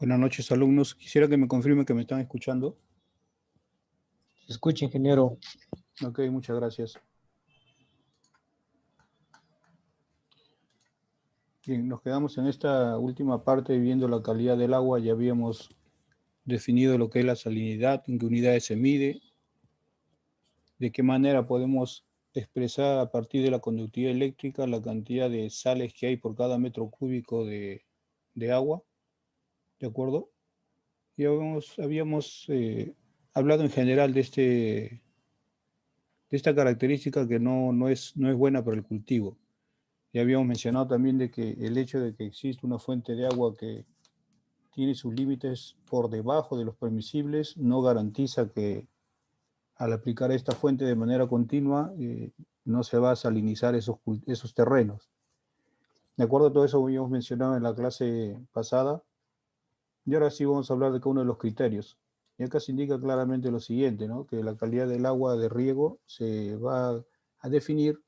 Buenas noches, alumnos. Quisiera que me confirmen que me están escuchando. Se escucha, ingeniero. Ok, muchas gracias. Bien, nos quedamos en esta última parte viendo la calidad del agua. Ya habíamos definido lo que es la salinidad, en qué unidades se mide, de qué manera podemos expresar a partir de la conductividad eléctrica la cantidad de sales que hay por cada metro cúbico de agua, ¿de acuerdo? Y habíamos hablado en general de esta característica que no es buena para el cultivo. Ya habíamos mencionado también de que el hecho de que existe una fuente de agua que tiene sus límites por debajo de los permisibles no garantiza que al aplicar esta fuente de manera continua no se va a salinizar esos terrenos. De acuerdo a todo eso que habíamos mencionado en la clase pasada, y ahora sí vamos a hablar de cada uno de los criterios. Y acá se indica claramente lo siguiente, ¿no? Que la calidad del agua de riego se va a definir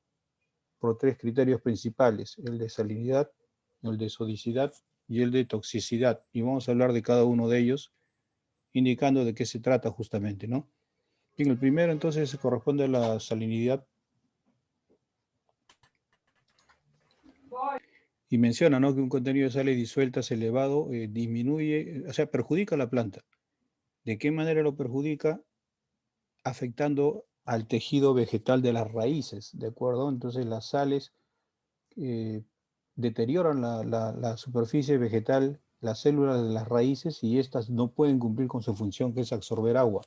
por tres criterios principales: el de salinidad, el de sodicidad y el de toxicidad. Y vamos a hablar de cada uno de ellos, indicando de qué se trata justamente, ¿no? Bien, el primero entonces corresponde a la salinidad. Y menciona, ¿no?, que un contenido de sales disueltas elevado disminuye, o sea, perjudica a la planta. ¿De qué manera lo perjudica? Afectando al tejido vegetal de las raíces, ¿de acuerdo? Entonces las sales deterioran la superficie vegetal, las células de las raíces, y estas no pueden cumplir con su función, que es absorber agua.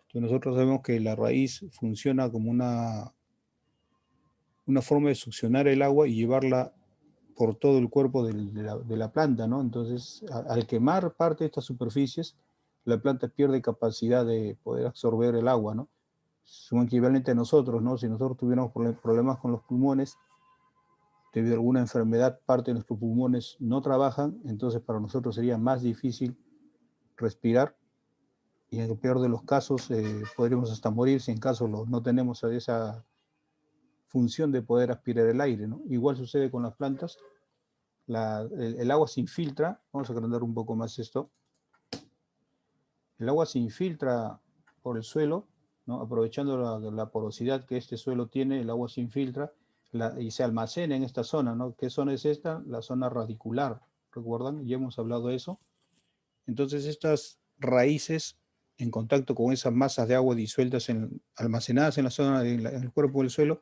Entonces nosotros sabemos que la raíz funciona como una forma de succionar el agua y llevarla por todo el cuerpo de la planta, ¿no? Entonces, al quemar parte de estas superficies, la planta pierde capacidad de poder absorber el agua, ¿no? Es un equivalente a nosotros, ¿no? Si nosotros tuviéramos problemas con los pulmones, debido a alguna enfermedad, parte de nuestros pulmones no trabajan, entonces para nosotros sería más difícil respirar, y en el peor de los casos podríamos hasta morir si en caso no tenemos esa función de poder aspirar el aire, ¿no? Igual sucede con las plantas. El agua se infiltra, vamos a agrandar un poco más esto, el agua se infiltra por el suelo, ¿no? Aprovechando la porosidad que este suelo tiene, el agua se infiltra y se almacena en esta zona, ¿no? ¿Qué zona es esta? La zona radicular, ¿recuerdan? Ya hemos hablado de eso. Entonces estas raíces, en contacto con esas masas de agua disueltas almacenadas en la zona, en el cuerpo del suelo,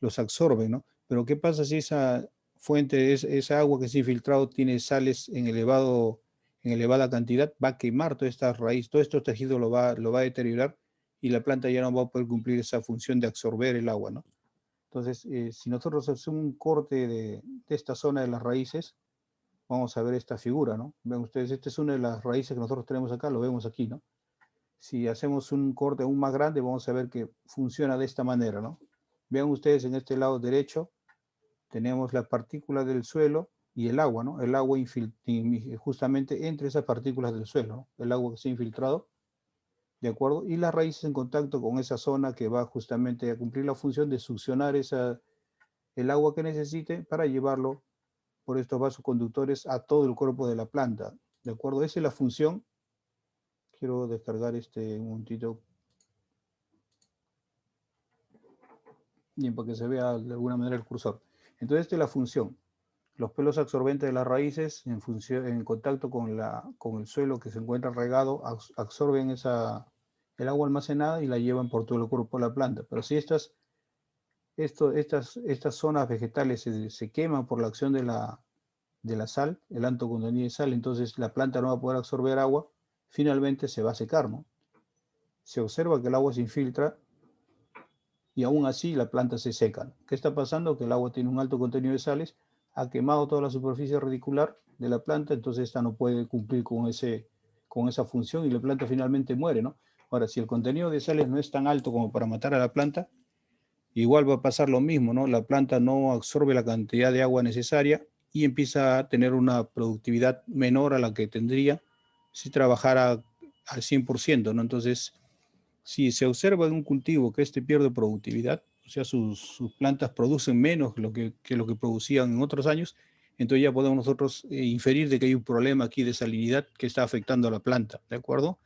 los absorben, ¿no? Pero ¿qué pasa si esa fuente, esa agua que se ha infiltrado, tiene sales en elevada cantidad? Va a quemar todas estas raíces, todo estos tejidos lo va a deteriorar, y la planta ya no va a poder cumplir esa función de absorber el agua, ¿no? Entonces, si nosotros hacemos un corte de esta zona de las raíces, vamos a ver esta figura, ¿no? Ven ustedes, esta es una de las raíces que nosotros tenemos acá, lo vemos aquí, ¿no? Si hacemos un corte aún más grande, vamos a ver que funciona de esta manera, ¿no? Vean ustedes, en este lado derecho tenemos las partículas del suelo y el agua, ¿no? El agua justamente entre esas partículas del suelo, ¿no? El agua que se ha infiltrado, ¿de acuerdo? Y las raíces en contacto con esa zona que va justamente a cumplir la función de succionar el agua que necesite para llevarlo por estos vasos conductores a todo el cuerpo de la planta, ¿de acuerdo? Esa es la función. Quiero descargar un momentito, bien, para que se vea de alguna manera el cursor. Entonces, esta es la función. Los pelos absorbentes de las raíces, en contacto con el suelo que se encuentra regado, absorben el agua almacenada y la llevan por todo el cuerpo de la planta. Pero si estas zonas vegetales se queman por la acción de la sal, el alto contenido de sal, entonces la planta no va a poder absorber agua, finalmente se va a secar, ¿no? Se observa que el agua se infiltra y aún así la planta se seca. ¿Qué está pasando? Que el agua tiene un alto contenido de sales, ha quemado toda la superficie radicular de la planta, entonces esta no puede cumplir con esa función y la planta finalmente muere, ¿no? Ahora, si el contenido de sales no es tan alto como para matar a la planta, igual va a pasar lo mismo, ¿no? La planta no absorbe la cantidad de agua necesaria y empieza a tener una productividad menor a la que tendría si trabajara al 100%, ¿no? Entonces, si se observa en un cultivo que pierde productividad, o sea, sus plantas producen menos que lo que producían en otros años, entonces ya podemos nosotros inferir de que hay un problema aquí de salinidad que está afectando a la planta, ¿de acuerdo?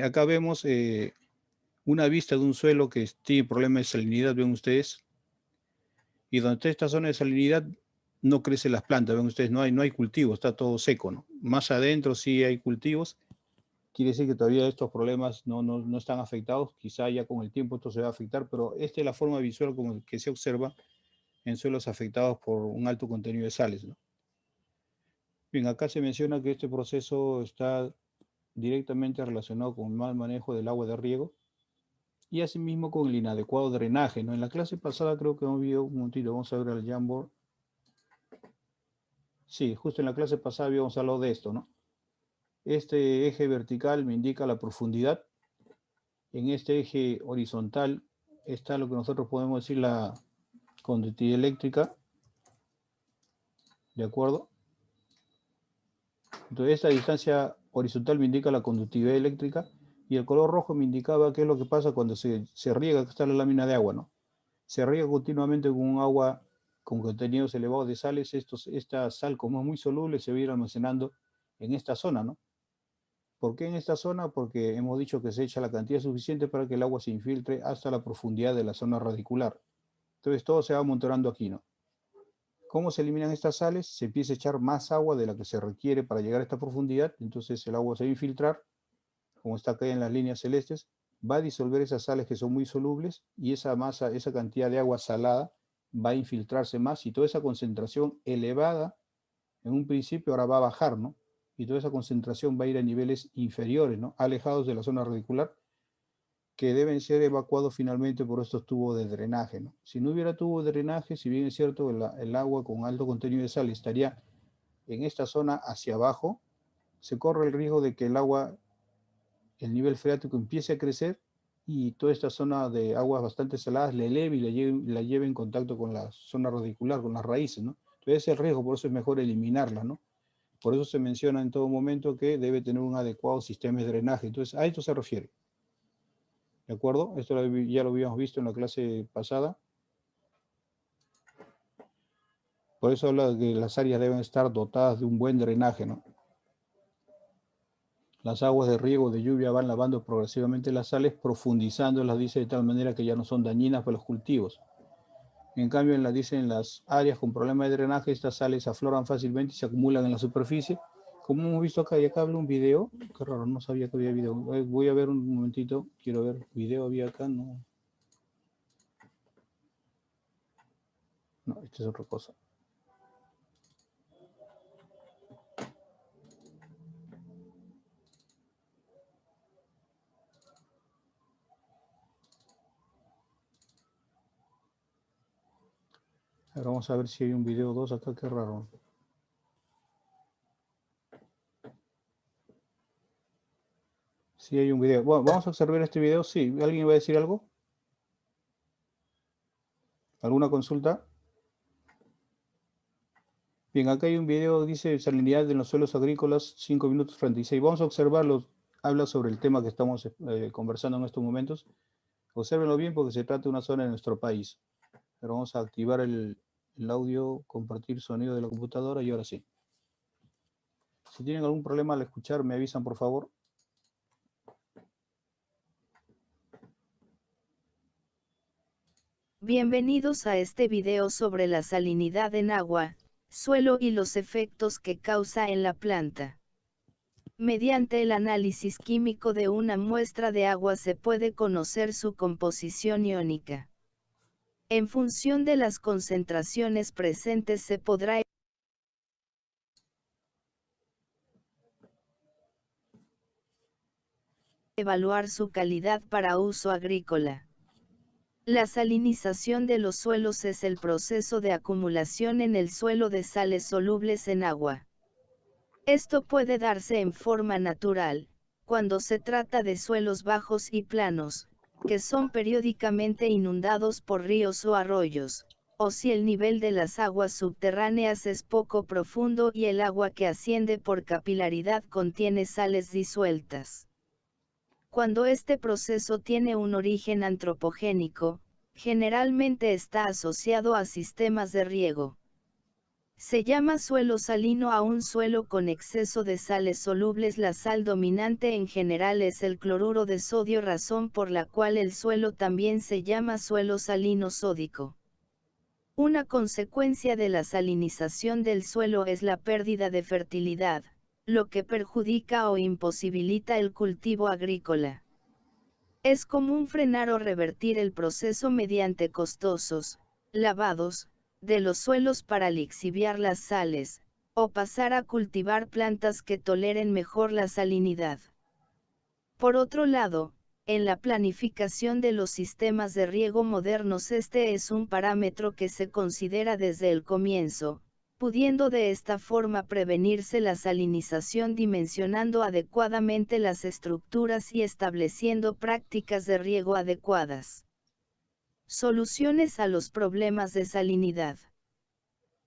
Acá vemos una vista de un suelo que tiene problemas de salinidad, ven ustedes, y donde está esta zona de salinidad no crecen las plantas, ven ustedes, no hay cultivo, está todo seco, ¿no? Más adentro sí hay cultivos, quiere decir que todavía estos problemas no están afectados, quizá ya con el tiempo esto se va a afectar, pero esta es la forma visual como que se observa en suelos afectados por un alto contenido de sales, ¿no? Bien, acá se menciona que este proceso está directamente relacionado con el mal manejo del agua de riego y asimismo con el inadecuado drenaje, ¿no? En la clase pasada creo que hemos visto un momentito, vamos a ver el Jamboard. Sí, justo en la clase pasada habíamos hablado de esto, ¿no? Este eje vertical me indica la profundidad. En este eje horizontal está lo que nosotros podemos decir la conductividad eléctrica, ¿de acuerdo? Entonces esta distancia horizontal me indica la conductividad eléctrica y el color rojo me indicaba qué es lo que pasa cuando se riega, que está la lámina de agua, ¿no? Se riega continuamente con un agua con contenidos elevados de sales, esta sal como es muy soluble se va a ir almacenando en esta zona, ¿no? ¿Por qué en esta zona? Porque hemos dicho que se echa la cantidad suficiente para que el agua se infiltre hasta la profundidad de la zona radicular. Entonces todo se va amontonando aquí, ¿no? ¿Cómo se eliminan estas sales? Se empieza a echar más agua de la que se requiere para llegar a esta profundidad, entonces el agua se va a infiltrar, como está acá en las líneas celestes, va a disolver esas sales que son muy solubles y esa masa, esa cantidad de agua salada va a infiltrarse más y toda esa concentración elevada en un principio ahora va a bajar, ¿no? Y toda esa concentración va a ir a niveles inferiores, ¿no? Alejados de la zona radicular, que deben ser evacuados finalmente por estos tubos de drenaje, ¿no? Si no hubiera tubos de drenaje, si bien es cierto, el agua con alto contenido de sal estaría en esta zona hacia abajo, se corre el riesgo de que el agua, el nivel freático empiece a crecer y toda esta zona de aguas bastante saladas le eleve y la lleve en contacto con la zona radicular, con las raíces, ¿no? Entonces ese es el riesgo, por eso es mejor eliminarla, ¿no? Por eso se menciona en todo momento que debe tener un adecuado sistema de drenaje. Entonces, a esto se refiere. ¿De acuerdo? Esto ya lo habíamos visto en la clase pasada. Por eso habla de que las áreas deben estar dotadas de un buen drenaje, ¿no? Las aguas de riego de lluvia van lavando progresivamente las sales, profundizándolas, dice, de tal manera que ya no son dañinas para los cultivos. En cambio, en las áreas con problemas de drenaje, estas sales afloran fácilmente y se acumulan en la superficie. Como hemos visto acá, y acá habla un video. Qué raro, no sabía que había video. Voy a ver un momentito, quiero ver. Video había acá, no. No, esta es otra cosa. Ahora vamos a ver si hay un video 2 acá, qué raro. Sí hay un video. Bueno, vamos a observar este video. Sí, ¿alguien va a decir algo? ¿Alguna consulta? Bien, acá hay un video, dice salinidad en los suelos agrícolas, 5 minutos 36. Vamos a observarlo. Habla sobre el tema que estamos conversando en estos momentos. Obsérvenlo bien porque se trata de una zona de nuestro país. Pero vamos a activar el audio, compartir sonido de la computadora y ahora sí. Si tienen algún problema al escuchar, me avisan por favor. Bienvenidos a este video sobre la salinidad en agua, suelo y los efectos que causa en la planta. Mediante el análisis químico de una muestra de agua se puede conocer su composición iónica. En función de las concentraciones presentes se podrá evaluar su calidad para uso agrícola. La salinización de los suelos es el proceso de acumulación en el suelo de sales solubles en agua. Esto puede darse en forma natural, cuando se trata de suelos bajos y planos, que son periódicamente inundados por ríos o arroyos, o si el nivel de las aguas subterráneas es poco profundo y el agua que asciende por capilaridad contiene sales disueltas. Cuando este proceso tiene un origen antropogénico, generalmente está asociado a sistemas de riego. Se llama suelo salino a un suelo con exceso de sales solubles. La sal dominante en general es el cloruro de sodio, razón por la cual el suelo también se llama suelo salino sódico. Una consecuencia de la salinización del suelo es la pérdida de fertilidad, lo que perjudica o imposibilita el cultivo agrícola. Es común frenar o revertir el proceso mediante costosos lavados de los suelos para lixiviar las sales, o pasar a cultivar plantas que toleren mejor la salinidad. Por otro lado, en la planificación de los sistemas de riego modernos este es un parámetro que se considera desde el comienzo, pudiendo de esta forma prevenirse la salinización dimensionando adecuadamente las estructuras y estableciendo prácticas de riego adecuadas. Soluciones a los problemas de salinidad.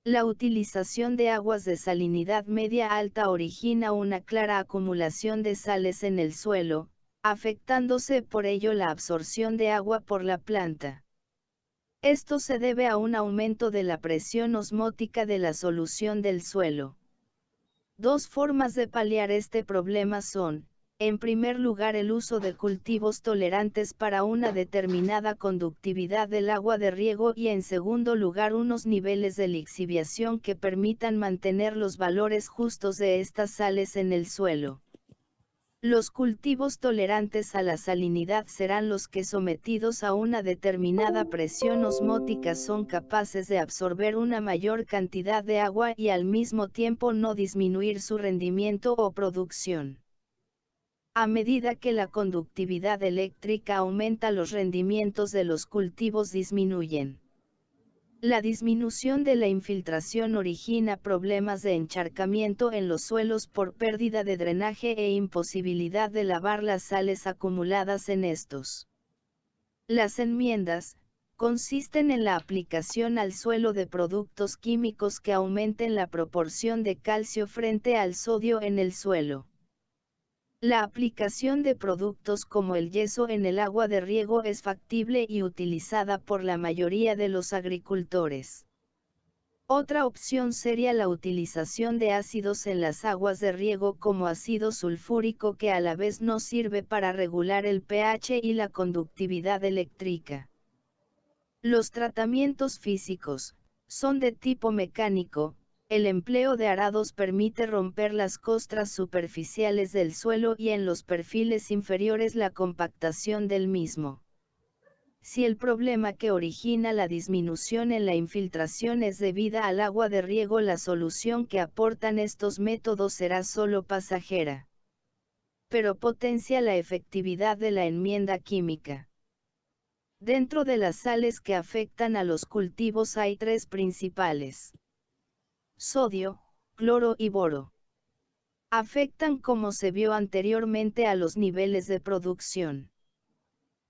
La utilización de aguas de salinidad media-alta origina una clara acumulación de sales en el suelo, afectándose por ello la absorción de agua por la planta. Esto se debe a un aumento de la presión osmótica de la solución del suelo. Dos formas de paliar este problema son, en primer lugar, el uso de cultivos tolerantes para una determinada conductividad del agua de riego y en segundo lugar unos niveles de lixiviación que permitan mantener los valores justos de estas sales en el suelo. Los cultivos tolerantes a la salinidad serán los que sometidos a una determinada presión osmótica son capaces de absorber una mayor cantidad de agua y al mismo tiempo no disminuir su rendimiento o producción. A medida que la conductividad eléctrica aumenta, los rendimientos de los cultivos disminuyen. La disminución de la infiltración origina problemas de encharcamiento en los suelos por pérdida de drenaje e imposibilidad de lavar las sales acumuladas en estos. Las enmiendas consisten en la aplicación al suelo de productos químicos que aumenten la proporción de calcio frente al sodio en el suelo. La aplicación de productos como el yeso en el agua de riego es factible y utilizada por la mayoría de los agricultores. Otra opción sería la utilización de ácidos en las aguas de riego como ácido sulfúrico, que a la vez nos sirve para regular el pH y la conductividad eléctrica. Los tratamientos físicos son de tipo mecánico. El empleo de arados permite romper las costras superficiales del suelo y en los perfiles inferiores la compactación del mismo. Si el problema que origina la disminución en la infiltración es debida al agua de riego, la solución que aportan estos métodos será solo pasajera, pero potencia la efectividad de la enmienda química. Dentro de las sales que afectan a los cultivos hay tres principales: sodio, cloro y boro. Afectan, como se vio anteriormente, a los niveles de producción.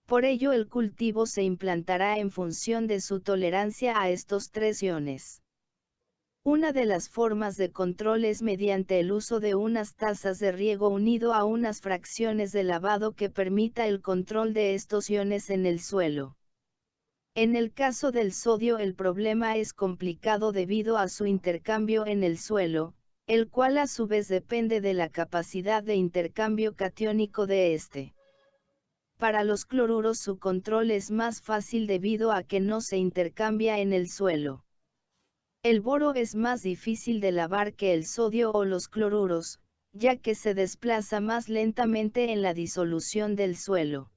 Por ello el cultivo se implantará en función de su tolerancia a estos tres iones. Una de las formas de control es mediante el uso de unas tazas de riego unido a unas fracciones de lavado que permita el control de estos iones en el suelo. En el caso del sodio el problema es complicado debido a su intercambio en el suelo, el cual a su vez depende de la capacidad de intercambio catiónico de este. Para los cloruros su control es más fácil debido a que no se intercambia en el suelo. El boro es más difícil de lavar que el sodio o los cloruros, ya que se desplaza más lentamente en la disolución del suelo.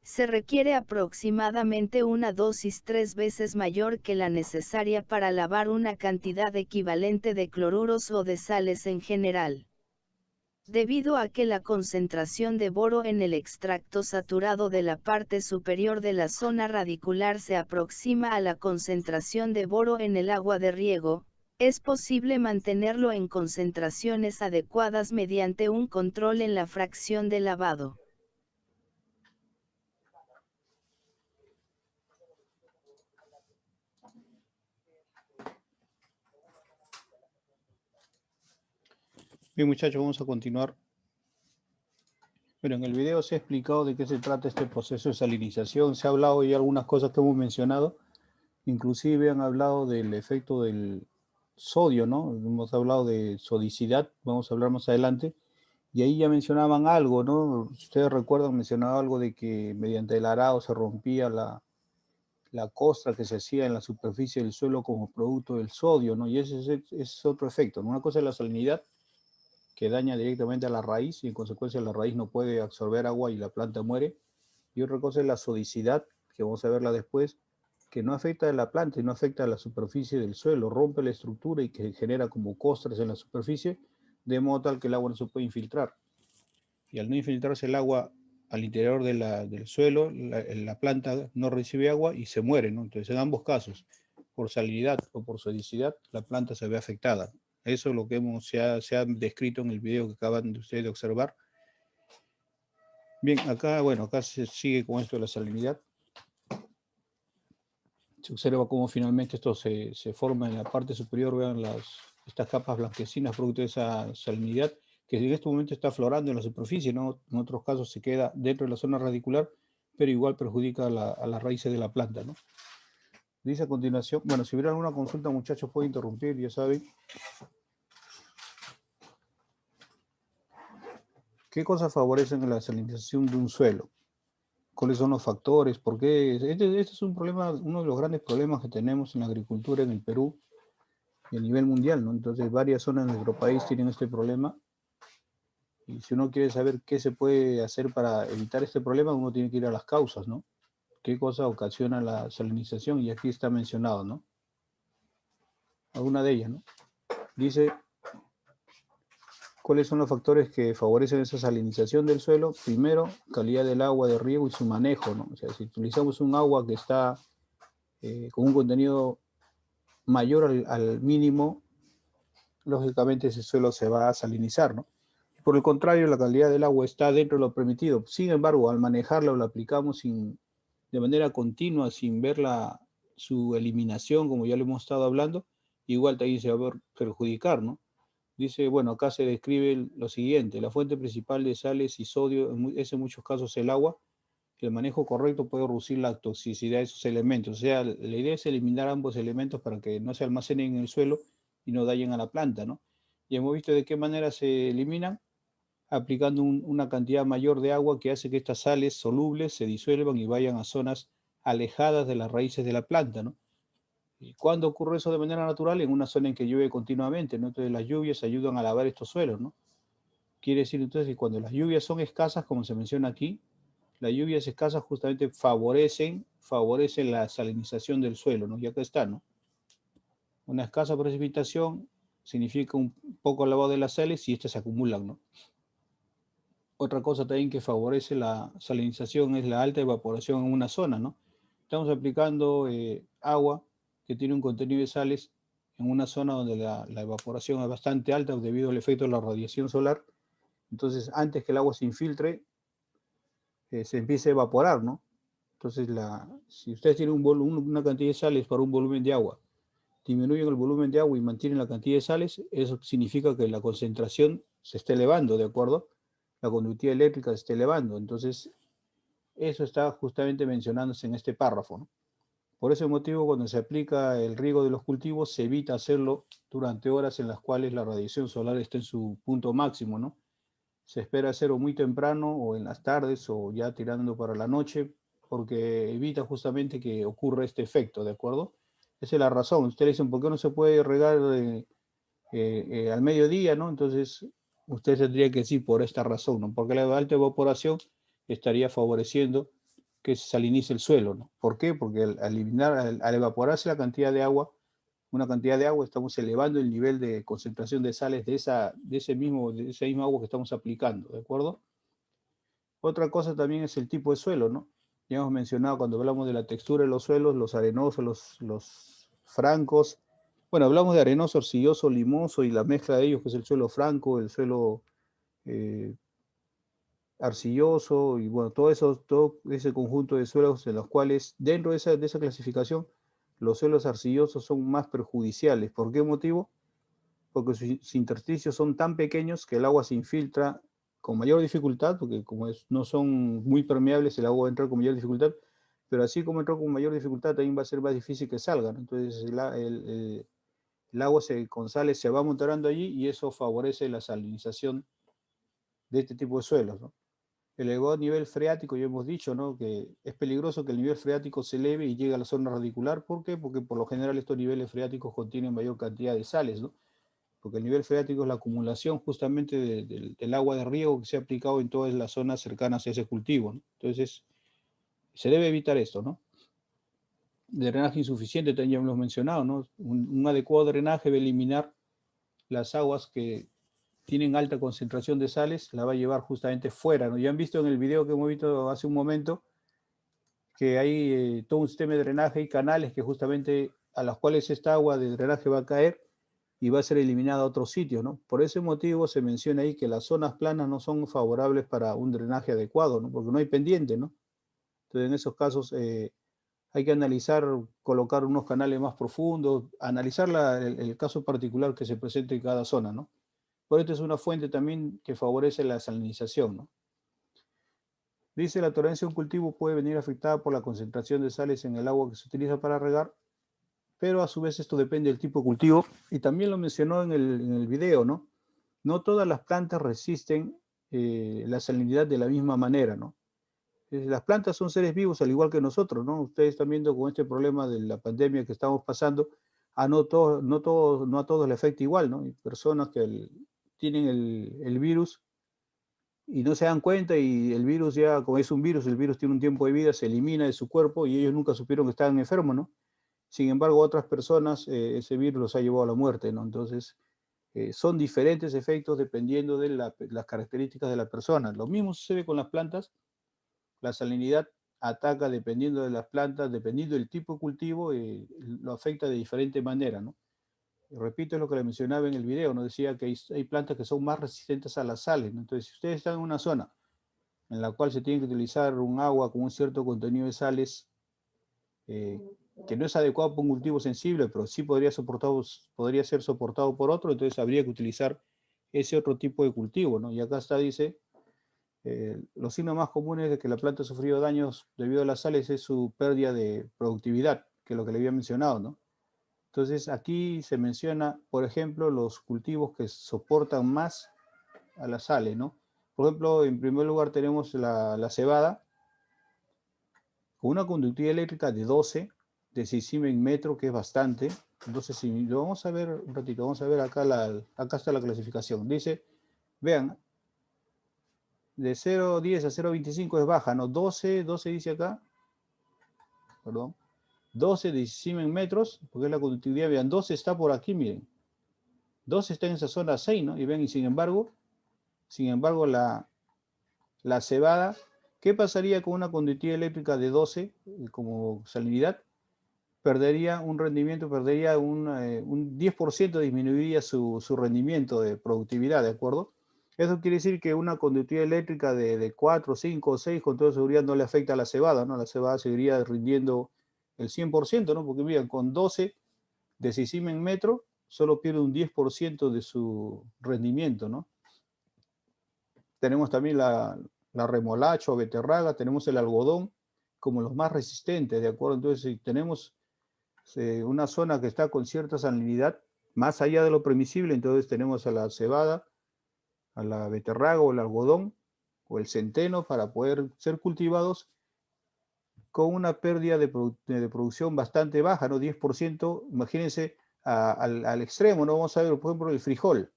Se requiere aproximadamente una dosis 3 veces mayor que la necesaria para lavar una cantidad equivalente de cloruros o de sales en general. Debido a que la concentración de boro en el extracto saturado de la parte superior de la zona radicular se aproxima a la concentración de boro en el agua de riego, es posible mantenerlo en concentraciones adecuadas mediante un control en la fracción de lavado. Bien, muchachos, vamos a continuar. Pero en el video se ha explicado de qué se trata este proceso de salinización. Se ha hablado ya algunas cosas que hemos mencionado. Inclusive han hablado del efecto del sodio, ¿no? Hemos hablado de sodicidad, vamos a hablar más adelante, y ahí ya mencionaban algo, ¿no? Si ustedes recuerdan, mencionaba algo de que mediante el arado se rompía la costra que se hacía en la superficie del suelo como producto del sodio, ¿no? Y ese es otro efecto, ¿no? Una cosa es la salinidad, que daña directamente a la raíz y en consecuencia la raíz no puede absorber agua y la planta muere. Y otra cosa es la sodicidad, que vamos a verla después, que no afecta a la planta y no afecta a la superficie del suelo, rompe la estructura y que genera como costras en la superficie, de modo tal que el agua no se puede infiltrar. Y al no infiltrarse el agua al interior del suelo, la planta no recibe agua y se muere, ¿no? Entonces, en ambos casos, por salinidad o por sodicidad, la planta se ve afectada. Eso es lo que se ha descrito en el video que acaban de ustedes de observar. Bien, acá, bueno, acá se sigue con esto de la salinidad. Se observa cómo finalmente esto se forma en la parte superior, vean estas capas blanquecinas producto de esa salinidad, que en este momento está aflorando en la superficie, ¿no? En otros casos se queda dentro de la zona radicular, pero igual perjudica a las raíces de la planta, ¿no? Dice a continuación, bueno, si hubiera alguna consulta, muchachos, puede interrumpir, ya saben. ¿Qué cosas favorecen la salinización de un suelo? ¿Cuáles son los factores? ¿Por qué? Este es un problema, uno de los grandes problemas que tenemos en la agricultura en el Perú y a nivel mundial, ¿no? Entonces, varias zonas de nuestro país tienen este problema. Y si uno quiere saber qué se puede hacer para evitar este problema, uno tiene que ir a las causas, ¿no? ¿Qué cosa ocasiona la salinización? Y aquí está mencionado, ¿no? Alguna de ellas, ¿no? Dice, ¿cuáles son los factores que favorecen esa salinización del suelo? Primero, calidad del agua de riego y su manejo, ¿no? O sea, si utilizamos un agua que está con un contenido mayor al mínimo, lógicamente ese suelo se va a salinizar, ¿no? Por el contrario, la calidad del agua está dentro de lo permitido. Sin embargo, al manejarla o la aplicamos de manera continua, sin ver su eliminación, como ya lo hemos estado hablando, igual también se va a perjudicar, ¿no? Dice, bueno, acá se describe lo siguiente: la fuente principal de sales y sodio es en muchos casos el agua. El manejo correcto puede reducir la toxicidad de esos elementos. O sea, la idea es eliminar ambos elementos para que no se almacenen en el suelo y no dañen a la planta, ¿no? Y hemos visto de qué manera se eliminan, aplicando una cantidad mayor de agua que hace que estas sales solubles se disuelvan y vayan a zonas alejadas de las raíces de la planta, ¿no? ¿Y cuándo ocurre eso de manera natural? En una zona en que llueve continuamente, ¿no? Entonces las lluvias ayudan a lavar estos suelos, ¿no? Quiere decir entonces que cuando las lluvias son escasas, como se menciona aquí, las lluvias escasas justamente favorecen la salinización del suelo, ¿no? Y acá está, ¿no? Una escasa precipitación significa un poco lavado de las sales y estas se acumulan, ¿no? Otra cosa también que favorece la salinización es la alta evaporación en una zona, ¿no? Estamos aplicando agua que tiene un contenido de sales en una zona donde la evaporación es bastante alta debido al efecto de la radiación solar. Entonces, antes que el agua se infiltre, se empieza a evaporar, ¿no? Entonces, si ustedes tienen una cantidad de sales para un volumen de agua, disminuyen el volumen de agua y mantienen la cantidad de sales, eso significa que la concentración se está elevando, ¿de acuerdo? La conductividad eléctrica se está elevando. Entonces, eso está justamente mencionándose en este párrafo, ¿no? Por ese motivo, cuando se aplica el riego de los cultivos, se evita hacerlo durante horas en las cuales la radiación solar está en su punto máximo, ¿no? Se espera hacerlo muy temprano o en las tardes o ya tirando para la noche, porque evita justamente que ocurra este efecto, ¿de acuerdo? Esa es la razón. Ustedes dicen, ¿por qué no se puede regar al mediodía, ¿no? Entonces, usted tendría que decir por esta razón, ¿no? Porque la alta evaporación estaría favoreciendo que se salinice el suelo, ¿no? ¿Por qué? Porque al evaporarse la cantidad de agua, una cantidad de agua, estamos elevando el nivel de concentración de sales de esa misma agua que estamos aplicando, ¿de acuerdo? Otra cosa también es el tipo de suelo, ¿no? Ya hemos mencionado cuando hablamos de la textura de los suelos, los arenosos, los francos. Bueno, hablamos de arenoso, arcilloso, limoso y la mezcla de ellos, que es el suelo franco, el suelo eh, arcilloso y bueno, todo ese conjunto de suelos en los cuales dentro de esa clasificación los suelos arcillosos son más perjudiciales. ¿Por qué motivo? Porque sus intersticios son tan pequeños que el agua se infiltra con mayor dificultad, porque como no son muy permeables, el agua va a entrar con mayor dificultad, pero así como entró con mayor dificultad, también va a ser más difícil que salgan. Entonces el agua con sales se va amontonando allí y eso favorece la salinización de este tipo de suelos, ¿no? El elevado nivel freático, ya hemos dicho, ¿no? Que es peligroso que el nivel freático se eleve y llegue a la zona radicular. ¿Por qué? Porque por lo general estos niveles freáticos contienen mayor cantidad de sales, ¿no? Porque el nivel freático es la acumulación justamente del agua de riego que se ha aplicado en todas las zonas cercanas a ese cultivo, ¿no? Entonces, se debe evitar esto, ¿no? Drenaje insuficiente, también ya hemos mencionado, ¿no? Un adecuado drenaje va a eliminar las aguas que tienen alta concentración de sales, la va a llevar justamente fuera, ¿no? Ya han visto en el video que hemos visto hace un momento que hay todo un sistema de drenaje y canales que justamente a los cuales esta agua de drenaje va a caer y va a ser eliminada a otros sitios, ¿no? Por ese motivo se menciona ahí que las zonas planas no son favorables para un drenaje adecuado, ¿no? Porque no hay pendiente, ¿no? Entonces en esos casos hay que analizar, colocar unos canales más profundos, analizar el caso particular que se presente en cada zona, ¿no? Por esto es una fuente también que favorece la salinización, ¿no? Dice, la tolerancia de un cultivo puede venir afectada por la concentración de sales en el agua que se utiliza para regar, pero a su vez esto depende del tipo de cultivo, y también lo mencionó en el video, ¿no? No todas las plantas resisten la salinidad de la misma manera, ¿no? Las plantas son seres vivos al igual que nosotros, ¿no? Ustedes están viendo con este problema de la pandemia que estamos pasando, no a todos les afecta igual, ¿no? Hay personas que tienen el virus y no se dan cuenta y el virus ya, como es un virus, el virus tiene un tiempo de vida, se elimina de su cuerpo y ellos nunca supieron que estaban enfermos, ¿no? Sin embargo, otras personas, ese virus los ha llevado a la muerte, ¿no? Entonces, son diferentes efectos dependiendo de las características de la persona. Lo mismo sucede con las plantas. La salinidad ataca dependiendo de las plantas, dependiendo del tipo de cultivo, lo afecta de diferente manera, ¿no? Y repito lo que le mencionaba en el video, ¿no? Decía que hay plantas que son más resistentes a las sales, ¿no? Entonces, si ustedes están en una zona en la cual se tiene que utilizar un agua con un cierto contenido de sales, eh, que no es adecuado para un cultivo sensible, pero sí podría ser soportado por otro, entonces habría que utilizar ese otro tipo de cultivo, ¿no? Y acá está, dice, los signos más comunes de que la planta ha sufrido daños debido a las sales es su pérdida de productividad, que es lo que le había mencionado, ¿no? Entonces aquí se menciona, por ejemplo, los cultivos que soportan más a las sales, ¿no? Por ejemplo, en primer lugar tenemos la cebada, con una conductividad eléctrica de 12 de 6 en metro, que es bastante. Entonces, si lo vamos a ver un ratito, vamos a ver acá, acá está la clasificación. Dice, vean, de 0,10 a 0,25 es baja, ¿no? 12 dice acá, perdón, 12 de 6 metros, porque es la conductividad, vean, 12 está por aquí, miren. 12 está en esa zona 6, ¿no? Y ven, y sin embargo la cebada, ¿qué pasaría con una conductividad eléctrica de 12 como salinidad? Perdería un rendimiento, perdería un 10% disminuiría su rendimiento de productividad, ¿de acuerdo? Eso quiere decir que una conductividad eléctrica de 4, 5 o 6 con toda seguridad no le afecta a la cebada, ¿no? La cebada seguiría rindiendo el 100%, ¿no? Porque miren, con 12 de 6 en metro solo pierde un 10% de su rendimiento, ¿no? Tenemos también la remolacha o beterraga, tenemos el algodón como los más resistentes, ¿de acuerdo? Entonces, si tenemos una zona que está con cierta salinidad, más allá de lo permisible, entonces tenemos a la cebada, a la beterraga o el algodón o el centeno para poder ser cultivados con una pérdida de producción bastante baja, ¿no? 10%, imagínense al extremo, ¿no? Vamos a ver, por ejemplo, el frijol.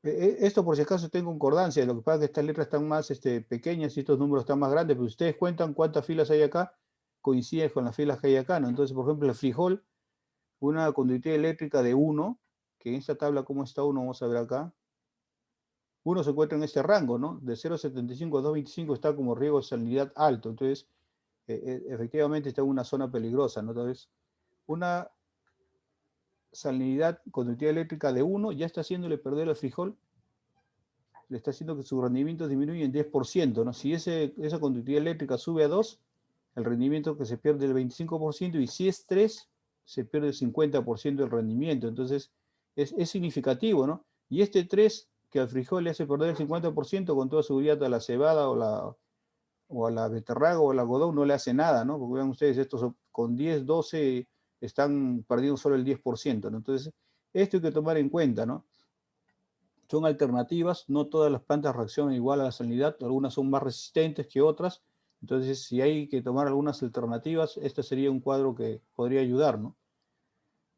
Esto por si acaso tengo concordancia, lo que pasa es que estas letras están más pequeñas y estos números están más grandes, pero ustedes cuentan cuántas filas hay acá, coincide con las filas que hay acá, ¿no? Entonces, por ejemplo, el frijol, una conductividad eléctrica de 1, que en esta tabla, ¿cómo está 1? Vamos a ver acá. 1 se encuentra en este rango, ¿no? De 0,75 a 2,25 está como riesgo de salinidad alto, entonces efectivamente está en una zona peligrosa, ¿no? Entonces, una salinidad conductividad eléctrica de 1 ya está haciéndole perder al frijol, le está haciendo que su rendimiento disminuya en 10%, ¿no? Si esa conductividad eléctrica sube a 2, el rendimiento que se pierde el 25%, y si es 3, se pierde el 50% del rendimiento. Entonces, es significativo, ¿no? Y este 3, que al frijol le hace perder el 50%, con toda seguridad a la cebada o a la beterraga o al algodón no le hace nada, ¿no? Porque vean ustedes, estos con 10, 12 están perdiendo solo el 10%, ¿no? Entonces, esto hay que tomar en cuenta, ¿no? Son alternativas, no todas las plantas reaccionan igual a la salinidad, algunas son más resistentes que otras, entonces si hay que tomar algunas alternativas, este sería un cuadro que podría ayudar, ¿no?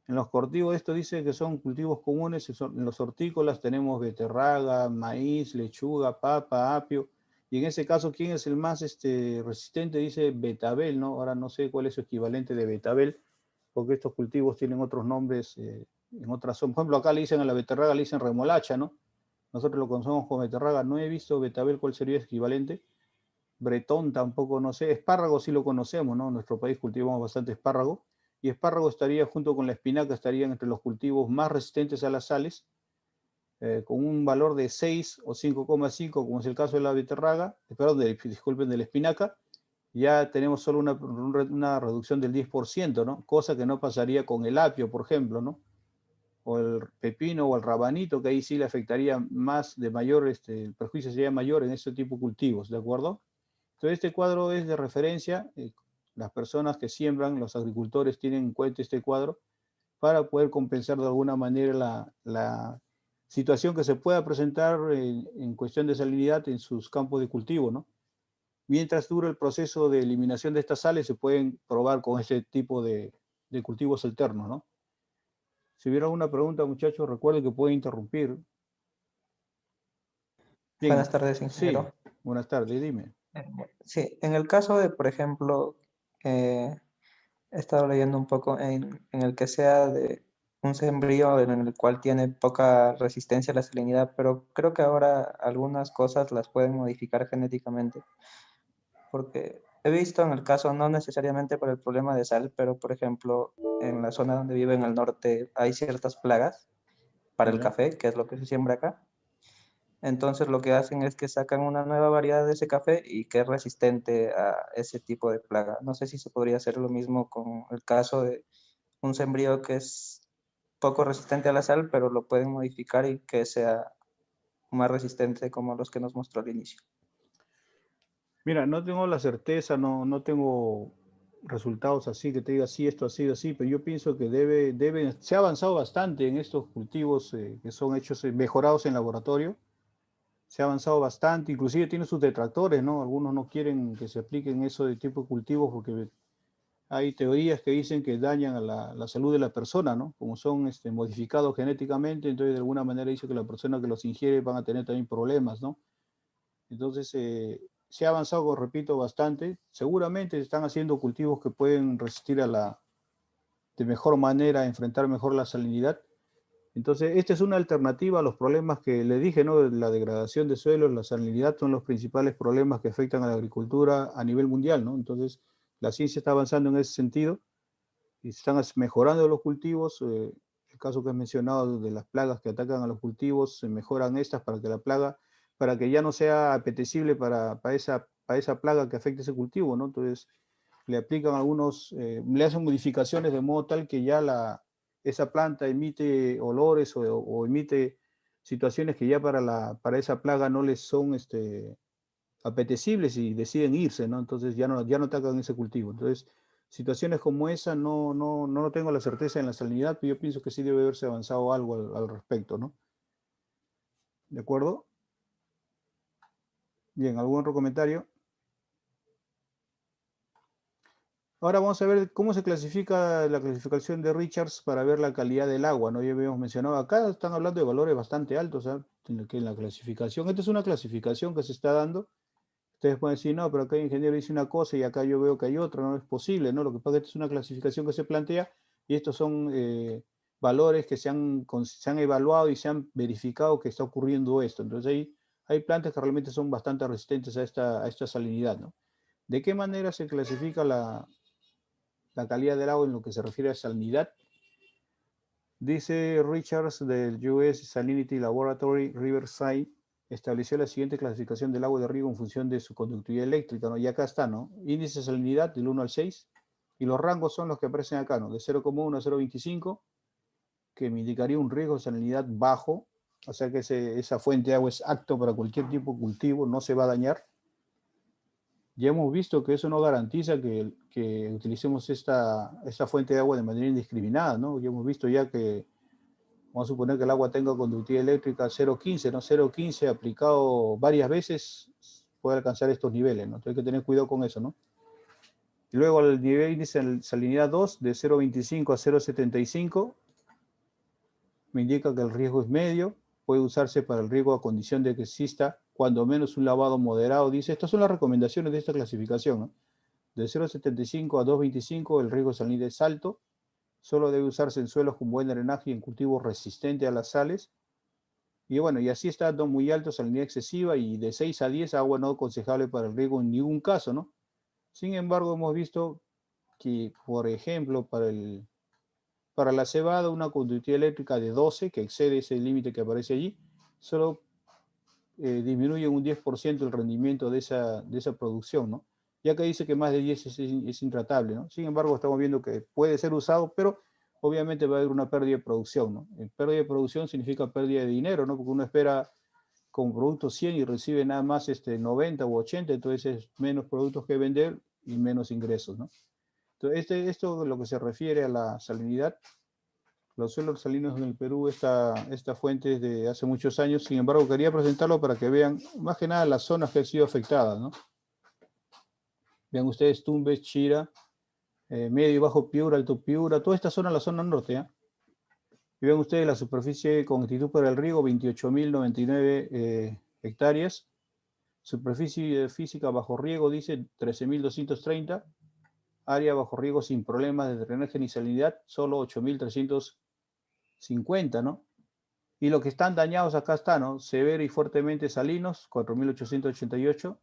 En los cultivos, esto dice que son cultivos comunes, en los hortícolas tenemos beterraga, maíz, lechuga, papa, apio, y en ese caso, ¿quién es el más resistente? Dice betabel, ¿no? Ahora no sé cuál es su equivalente de betabel, porque estos cultivos tienen otros nombres en otras zonas. Por ejemplo, acá le dicen a la beterraga, le dicen remolacha, ¿no? Nosotros lo conocemos como beterraga. No he visto betabel cuál sería el equivalente. Bretón tampoco, no sé. Espárrago sí lo conocemos, ¿no? En nuestro país cultivamos bastante espárrago. Y espárrago estaría junto con la espinaca, estarían entre los cultivos más resistentes a las sales, con un valor de 6 o 5,5, como es el caso de la beterraga, perdón, disculpen, de la espinaca, ya tenemos solo una reducción del 10%, ¿no? Cosa que no pasaría con el apio, por ejemplo, ¿no? O el pepino o el rabanito, que ahí sí le afectaría más, de mayor, el perjuicio sería mayor en este tipo de cultivos, ¿de acuerdo? Entonces este cuadro es de referencia, las personas que siembran, los agricultores tienen en cuenta este cuadro para poder compensar de alguna manera la situación que se pueda presentar en cuestión de salinidad en sus campos de cultivo, ¿no? Mientras dura el proceso de eliminación de estas sales, se pueden probar con este tipo de cultivos alternos, ¿no? Si hubiera alguna pregunta, muchachos, recuerden que pueden interrumpir. Bien, Buenas tardes, sí, ingeniero. buenas tardes, dime. Sí, en el caso de, por ejemplo, he estado leyendo un poco en el que sea de un sembrío en el cual tiene poca resistencia a la salinidad, pero creo que ahora algunas cosas las pueden modificar genéticamente, porque he visto en el caso, no necesariamente por el problema de sal, pero por ejemplo, en la zona donde vivo en el norte hay ciertas plagas para el ¿Ya? café, que es lo que se siembra acá. Entonces lo que hacen es que sacan una nueva variedad de ese café y que es resistente a ese tipo de plaga. No sé si se podría hacer lo mismo con el caso de un sembrío que es poco resistente a la sal, pero lo pueden modificar y que sea más resistente como los que nos mostró al inicio. Mira, no tengo la certeza, no tengo resultados así que te diga sí, esto ha sido así, pero yo pienso que se ha avanzado bastante en estos cultivos que son hechos, mejorados en laboratorio. Se ha avanzado bastante, inclusive tiene sus detractores, ¿no? Algunos no quieren que se apliquen eso de tipo de cultivos porque hay teorías que dicen que dañan a la salud de la persona, ¿no? Como son modificados genéticamente, entonces de alguna manera dice que la persona que los ingiere van a tener también problemas, ¿no? Entonces se ha avanzado, repito, bastante. Seguramente se están haciendo cultivos que pueden resistir de mejor manera, enfrentar mejor la salinidad. Entonces, esta es una alternativa a los problemas que le dije, ¿no? La degradación de suelos, la salinidad son los principales problemas que afectan a la agricultura a nivel mundial, ¿no? Entonces, la ciencia está avanzando en ese sentido y se están mejorando los cultivos. El caso que he mencionado de las plagas que atacan a los cultivos, se mejoran estas para que la plaga, para que ya no sea apetecible para esa plaga que afecte ese cultivo, ¿no? Entonces, le aplican le hacen modificaciones de modo tal que ya esa planta emite olores o emite situaciones que ya para esa plaga no les son apetecibles y deciden irse, ¿no? Entonces ya no atacan ese cultivo. Entonces, situaciones como esa no tengo la certeza en la salinidad, pero yo pienso que sí debe haberse avanzado algo al respecto, ¿no? ¿De acuerdo? Bien, ¿algún otro comentario? Ahora vamos a ver cómo se clasifica la clasificación de Richards para ver la calidad del agua, ¿no? Ya habíamos mencionado, acá están hablando de valores bastante altos, ¿ah? En la clasificación. Esta es una clasificación que se está dando. Ustedes pueden decir, no, pero acá el ingeniero dice una cosa y acá yo veo que hay otra, no es posible, ¿no? Lo que pasa es que esta es una clasificación que se plantea y estos son valores que se han evaluado y se han verificado que está ocurriendo esto. Entonces hay plantas que realmente son bastante resistentes a esta salinidad, ¿no? ¿De qué manera se clasifica la calidad del agua en lo que se refiere a salinidad? Dice Richards del US Salinity Laboratory Riverside, estableció la siguiente clasificación del agua de río en función de su conductividad eléctrica, ¿no? Y acá está, ¿no? Índice de salinidad del 1 al 6, y los rangos son los que aparecen acá, ¿no? De 0,1 a 0,25, que me indicaría un riesgo de salinidad bajo, o sea que esa fuente de agua es apto para cualquier tipo de cultivo, no se va a dañar. ya hemos visto que eso no garantiza que utilicemos esta fuente de agua de manera indiscriminada, ¿no? Ya hemos visto ya que, vamos a suponer que el agua tenga conductividad eléctrica 0,15, ¿no? 0,15 aplicado varias veces puede alcanzar estos niveles, ¿no? Entonces hay que tener cuidado con eso, ¿no? Y luego el nivel índice de salinidad 2, de 0,25 a 0,75, me indica que el riesgo es medio, puede usarse para el riego a condición de que exista cuando menos un lavado moderado. Dice, estas son las recomendaciones de esta clasificación, ¿no? De 0,75 a 2,25 el riesgo de salinidad es alto, solo debe usarse en suelos con buen drenaje y en cultivos resistentes a las sales. Y bueno, y así está muy alto, salinidad excesiva, y de 6 a 10 agua no aconsejable para el riego en ningún caso, ¿no? Sin embargo, hemos visto que, por ejemplo, para la cebada, una conductividad eléctrica de 12, que excede ese límite que aparece allí, solo disminuye un 10% el rendimiento de esa producción, ¿no? Ya que dice que más de 10 es intratable, ¿no? Sin embargo, estamos viendo que puede ser usado, pero obviamente va a haber una pérdida de producción, ¿no? Pérdida de producción significa pérdida de dinero, ¿no? Porque uno espera con productos 100 y recibe nada más 90 u 80, entonces es menos productos que vender y menos ingresos, ¿no? Entonces, esto es lo que se refiere a la salinidad. Los suelos salinos en el Perú, esta fuente es de hace muchos años, sin embargo quería presentarlo para que vean más que nada las zonas que han sido afectadas, ¿no? Vean ustedes Tumbes, Chira, Medio y Bajo Piura, Alto Piura, toda esta zona, la zona norte, ¿eh? Y vean ustedes la superficie con actitud para el riego, 28.099 hectáreas. Superficie física bajo riego, dice 13.230. Área bajo riego sin problemas de drenaje ni salinidad, solo 8.350, ¿no? Y los que están dañados acá están, ¿no? Severo y fuertemente salinos, 4.888.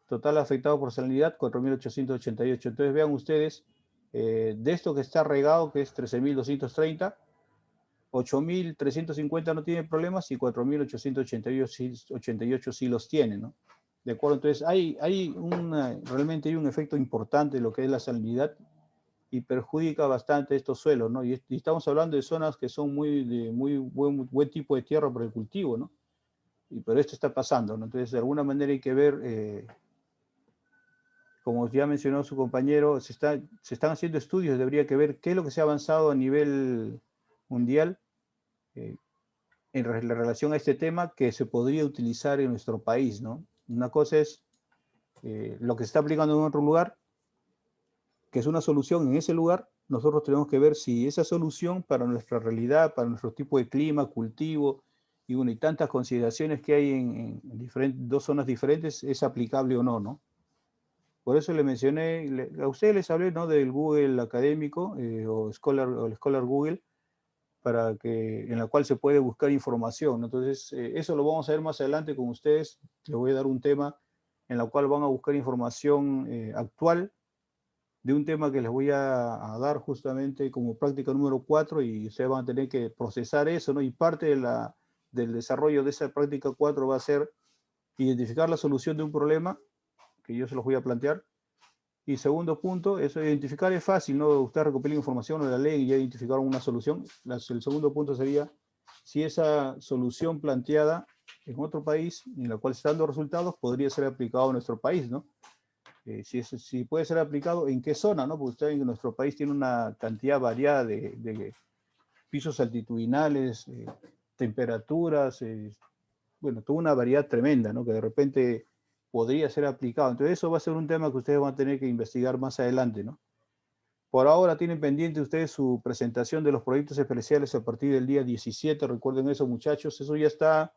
Total afectado por salinidad, 4.888. Entonces vean ustedes, de esto que está regado, que es 13.230, 8.350 no tiene problemas y 4.888 sí los tiene, ¿no? ¿De acuerdo? Entonces realmente hay un efecto importante de lo que es la salinidad y perjudica bastante estos suelos, ¿no? Y estamos hablando de zonas que son de muy buen tipo de tierra para el cultivo, ¿no? Pero esto está pasando, ¿no? Entonces, de alguna manera hay que ver, como ya mencionó su compañero, se están haciendo estudios, debería que ver qué es lo que se ha avanzado a nivel mundial en relación a este tema que se podría utilizar en nuestro país, ¿no? Una cosa es lo que se está aplicando en otro lugar, que es una solución en ese lugar. Nosotros tenemos que ver si esa solución para nuestra realidad, para nuestro tipo de clima, cultivo y, bueno, y tantas consideraciones que hay en dos zonas diferentes, es aplicable o no, ¿no? Por eso le mencioné, a ustedes les hablé, ¿no?, del Google académico o el Scholar Google, en la cual se puede buscar información, ¿no? Entonces, eso lo vamos a ver más adelante con ustedes. Les voy a dar un tema en el cual van a buscar información actual de un tema que les voy a dar justamente como práctica número 4, y ustedes van a tener que procesar eso, ¿no? Y parte del desarrollo de esa práctica 4 va a ser identificar la solución de un problema, que yo se los voy a plantear. Y segundo punto, eso identificar es fácil, ¿no? Usted recopila información de la ley y ya identificaron una solución. El segundo punto sería si esa solución planteada en otro país, en la cual se están dando resultados, podría ser aplicado a nuestro país, ¿no? Si puede ser aplicado, ¿en qué zona, no? Porque usted en nuestro país tiene una cantidad variada de pisos altitudinales, temperaturas, bueno, toda una variedad tremenda, ¿no? Que de repente podría ser aplicado. Entonces eso va a ser un tema que ustedes van a tener que investigar más adelante, ¿no? Por ahora tienen pendiente ustedes su presentación de los proyectos especiales a partir del día 17. Recuerden eso, muchachos. Eso ya está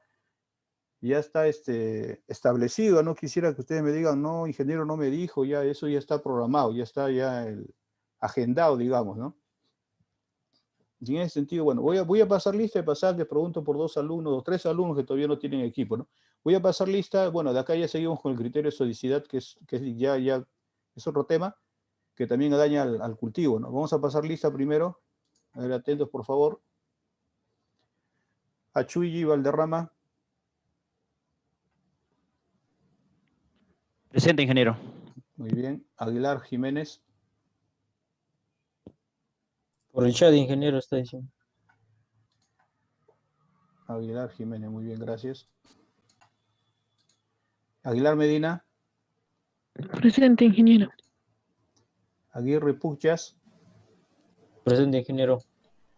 establecido. No quisiera que ustedes me digan, no, ingeniero no me dijo, ya eso ya está programado, ya está agendado, digamos, ¿no? Y en ese sentido, bueno, voy a pasar lista de pasar, les pregunto por 2 alumnos o 3 alumnos que todavía no tienen equipo, ¿no? Voy a pasar lista, bueno, de acá ya seguimos con el criterio de sodicidad, que ya es otro tema, que también daña al cultivo, ¿no? Vamos a pasar lista primero. A ver, atentos, por favor. Achuyi Valderrama. Presente, ingeniero. Muy bien. Aguilar Jiménez. Por el chat, ingeniero, está diciendo. Aguilar Jiménez, muy bien, gracias. Aguilar Medina. Presente, ingeniero. Aguirre Puchas, Presente, ingeniero.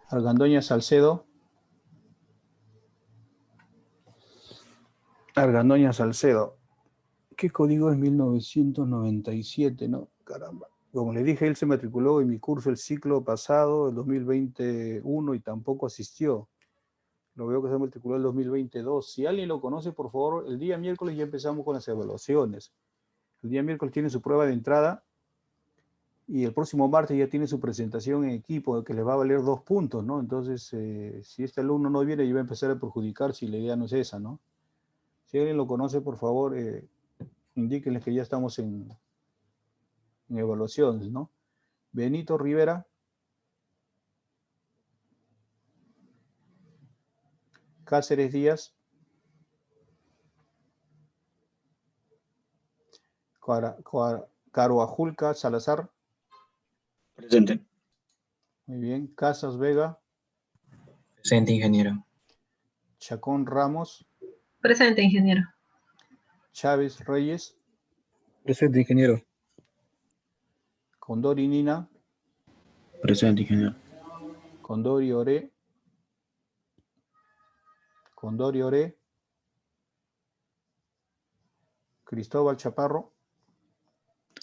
Argandoña Salcedo. Argandoña Salcedo. ¿Qué código es 1997? No, caramba. Como le dije, él se matriculó en mi curso el ciclo pasado, el 2021, y tampoco asistió. Lo veo que se matriculó el 2022. Si alguien lo conoce, por favor, el día miércoles ya empezamos con las evaluaciones. El día miércoles tiene su prueba de entrada y el próximo martes ya tiene su presentación en equipo que les va a valer 2 puntos, ¿no? Entonces, si este alumno no viene, yo voy a empezar a perjudicar si la idea no es esa, ¿no? Si alguien lo conoce, por favor, indíquenles que ya estamos en evaluaciones, ¿no? Benito Rivera. Cáceres Díaz. Caroajulca Salazar. Presente. Muy bien. Casas Vega. Presente, ingeniero. Chacón Ramos. Presente, ingeniero. Chávez Reyes. Presente, ingeniero. Condori Nina. Presente, ingeniero. Condori Oré. Condori Oré. Cristóbal Chaparro.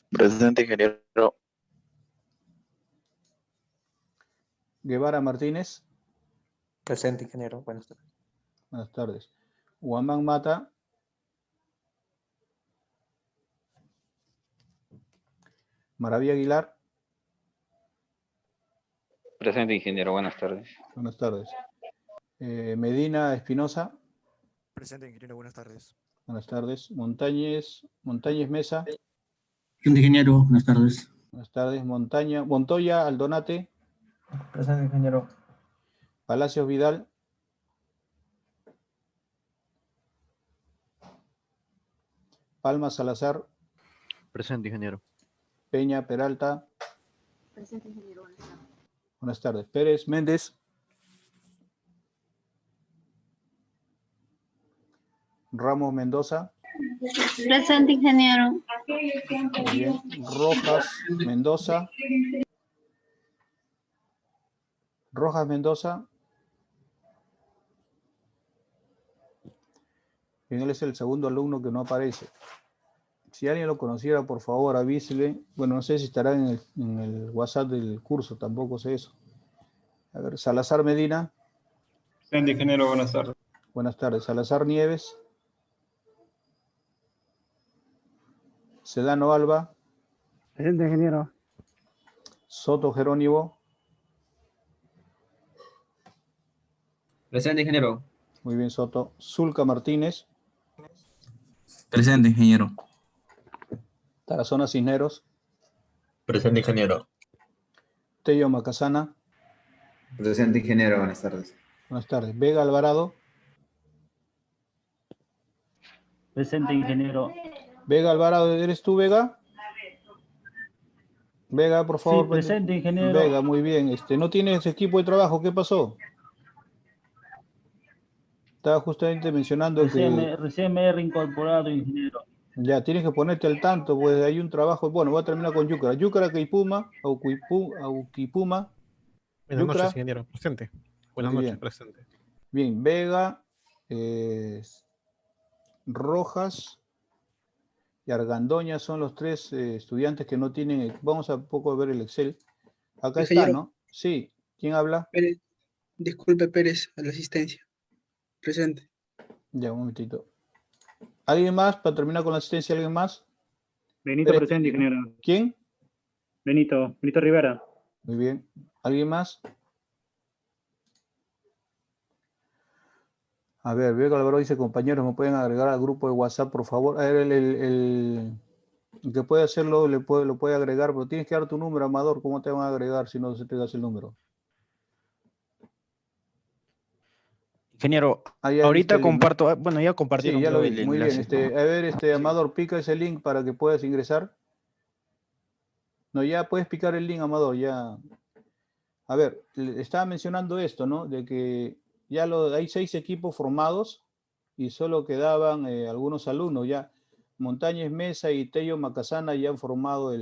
Presente, ingeniero. Guevara Martínez. Presente, ingeniero. Buenas tardes. Buenas tardes. Huamán Mata. Maravilla Aguilar. Presente, ingeniero. Buenas tardes. Buenas tardes. Medina Espinosa. Presente, ingeniero. Buenas tardes. Buenas tardes. Montañez Mesa. Presente, ingeniero. Buenas tardes. Buenas tardes. Montoya Aldonate. Presente, ingeniero. Palacios Vidal. Palma Salazar. Presente, ingeniero. Peña Peralta. Presente, ingeniero. Buenas tardes. Buenas tardes. Pérez Méndez. Ramos Mendoza. Presente, ingeniero. Muy bien. Rojas Mendoza. Rojas Mendoza. Bien, él es el segundo alumno que no aparece. Si alguien lo conociera, por favor, avísele. Bueno, no sé si estará en el WhatsApp del curso, tampoco sé eso. A ver, Salazar Medina. Presente, ingeniero. Buenas tardes. Buenas tardes. Salazar Nieves. Sedano Alba. Presente, ingeniero. Soto Jerónimo. Presente, ingeniero. Muy bien, Soto. Zulca Martínez. Presente, ingeniero. Tarazona Cisneros. Presente, ingeniero. Tello Macasana. Presente, ingeniero. Buenas tardes. Buenas tardes. Vega Alvarado. Presente, ingeniero. Vega Alvarado, ¿eres tú, Vega? Vega, por favor. Sí, presente, ingeniero. Vega, muy bien. ¿No tienes equipo de trabajo? ¿Qué pasó? Estaba justamente mencionando Recién me he reincorporado, ingeniero. Ya, tienes que ponerte al tanto, pues hay un trabajo. Bueno, voy a terminar con Yucara. Yucara Keipuma, Auquipuma. Buenas noches, ingeniero. Presente. Buenas Muy noches, bien. presente. Bien, Vega, Rojas y Argandoña son los 3 estudiantes que no tienen. Vamos a poco ver el Excel. Acá está, Ingeniero. ¿no? Sí. ¿Quién habla? Pérez, disculpe, Pérez, a la asistencia. Presente. Ya, un momentito. ¿Alguien más? Para terminar con la asistencia, ¿alguien más? Benito Pérez. presente, ingeniero. ¿Quién? Benito Rivera. Muy bien. ¿Alguien más? A ver, Vega Alvaro dice, compañeros, ¿me pueden agregar al grupo de WhatsApp, por favor? A ver, el que puede hacerlo, lo puede agregar, pero tienes que dar tu número, Amador. ¿Cómo te van a agregar si no se te das el número? Ingeniero, ya ahorita viste el link, ¿no? comparto, bueno, ya compartieron Sí, ya lo vi. el Muy bien. enlace. A ver, Amador, pica ese link para que puedas ingresar. No, ya puedes picar el link, Amador, ya. A ver, estaba mencionando esto, ¿no? De que ya hay 6 equipos formados y solo quedaban algunos alumnos. Ya Montañez Mesa y Tello Macasana ya han formado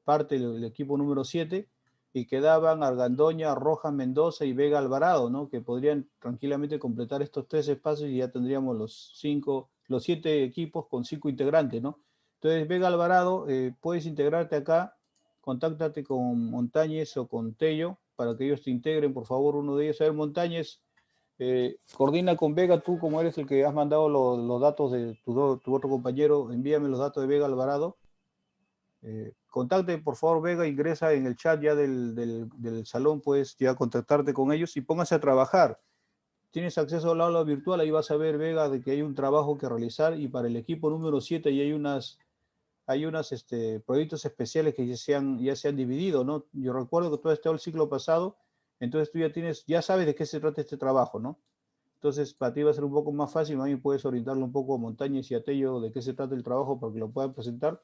parte del equipo número 7, y quedaban Argandoña, Rojas Mendoza y Vega Alvarado, ¿no? Que podrían tranquilamente completar estos 3 espacios y ya tendríamos los 7 equipos con 5 integrantes, ¿no? Entonces, Vega Alvarado, puedes integrarte acá, contáctate con Montañez o con Tello para que ellos te integren, por favor, uno de ellos. A ver, Montañez, coordina con Vega, tú como eres el que has mandado los datos de tu otro compañero, envíame los datos de Vega Alvarado. Contacte, por favor, Vega, ingresa en el chat ya del salón, puedes ya contactarte con ellos y póngase a trabajar. Tienes acceso al aula virtual, ahí vas a ver, Vega, de que hay un trabajo que realizar, y para el equipo número 7 y hay unos proyectos especiales que ya se han dividido, ¿no? Yo recuerdo que tú has estado el ciclo pasado, entonces tú ya sabes de qué se trata este trabajo, ¿no? Entonces, para ti va a ser un poco más fácil, a mí puedes orientarlo un poco a Montañez y a Tello de qué se trata el trabajo para que lo puedan presentar.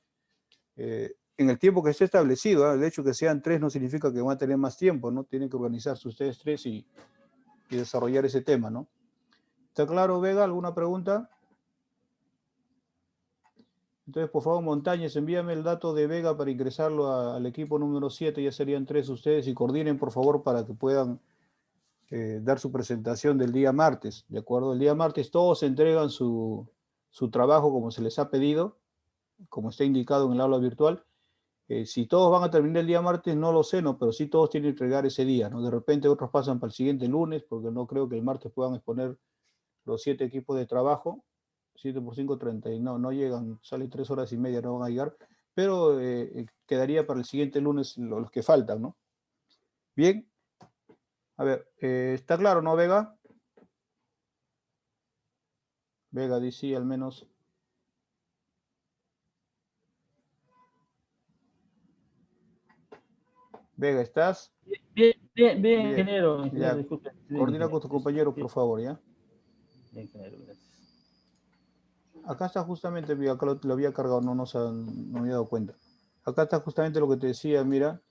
En el tiempo que esté establecido, el hecho que sean 3 no significa que van a tener más tiempo, ¿no? Tienen que organizarse ustedes 3 y desarrollar ese tema, ¿no? ¿Está claro, Vega? ¿Alguna pregunta? Entonces, por favor, Montañez, envíame el dato de Vega para ingresarlo al equipo número 7, ya serían 3 ustedes, y coordinen, por favor, para que puedan dar su presentación del día martes, ¿de acuerdo? El día martes todos entregan su trabajo como se les ha pedido, como está indicado en el aula virtual. Si todos van a terminar el día martes, no lo sé, ¿no? Pero sí todos tienen que entregar ese día, ¿no? De repente otros pasan para el siguiente lunes, porque no creo que el martes puedan exponer los 7 equipos de trabajo. 7 por 5, 30, y no llegan, sale 3 horas y media, no van a llegar, pero quedaría para el siguiente lunes los que faltan, ¿no? Bien. A ver, ¿está claro, no, Vega? Vega, dice sí, al menos. Vega, ¿estás? Bien, ingeniero. Ya, Disculpe. coordina con tu compañero, por favor, ¿ya? Bien, ingeniero, gracias. Acá está justamente, acá lo había cargado, no me había dado cuenta. Acá está justamente lo que te decía, mira.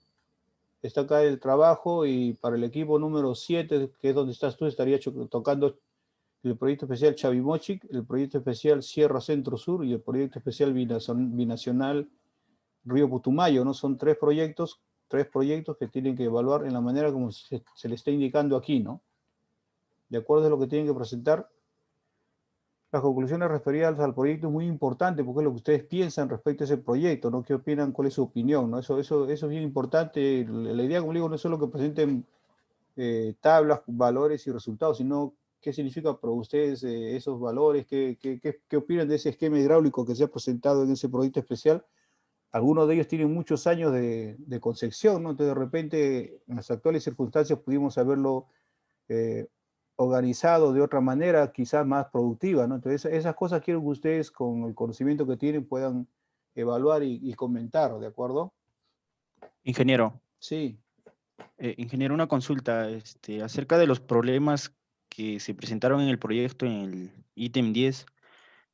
Está acá el trabajo, y para el equipo número 7, que es donde estás tú, estaría tocando el proyecto especial Chavimochic, el proyecto especial Sierra Centro Sur y el proyecto especial binacional Río Putumayo, ¿no? Son 3 proyectos que tienen que evaluar en la manera como se le está indicando aquí, ¿no? De acuerdo a lo que tienen que presentar. Las conclusiones referidas al proyecto es muy importante, porque es lo que ustedes piensan respecto a ese proyecto, ¿no? ¿Qué opinan? ¿Cuál es su opinión? ¿No? Eso es bien importante. La idea, como digo, no es solo que presenten tablas, valores y resultados, sino qué significa para ustedes esos valores, qué opinan de ese esquema hidráulico que se ha presentado en ese proyecto especial. Algunos de ellos tienen muchos años de concepción, ¿no? Entonces, de repente, en las actuales circunstancias pudimos haberlo organizado de otra manera, quizás más productiva, ¿no? Entonces, esas cosas quiero que ustedes, con el conocimiento que tienen, puedan evaluar y comentar, ¿de acuerdo? Ingeniero. Sí. Ingeniero, una consulta acerca de los problemas que se presentaron en el proyecto, en el ítem 10.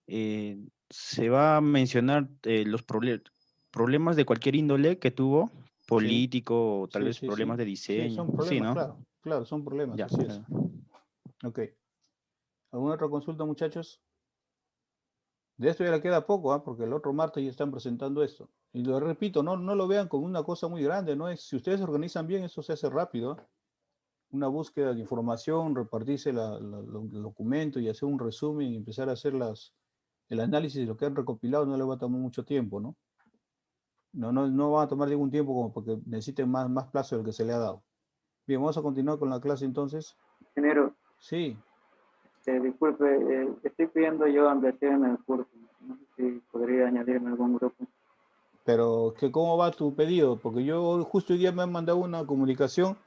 Se va a mencionar los problemas de cualquier índole que tuvo, político, o tal vez problemas de diseño. Sí, son problemas, ¿no? claro, son problemas, Ya, así es. Ok. ¿Alguna otra consulta, muchachos? De esto ya le queda poco, porque el otro martes ya están presentando esto. Y lo repito, no lo vean como una cosa muy grande, ¿no? Si ustedes se organizan bien, eso se hace rápido. Una búsqueda de información, repartirse los documentos y hacer un resumen y empezar a hacer el análisis de lo que han recopilado, no le va a tomar mucho tiempo, ¿no? No va a tomar ningún tiempo como porque necesiten más plazo del que se le ha dado. Bien, vamos a continuar con la clase entonces. Ingeniero. Sí. Disculpe, estoy pidiendo yo ampliación en el curso. No sé si podría añadirme algún grupo. Pero, ¿cómo va tu pedido? Porque yo justo hoy día me han mandado una comunicación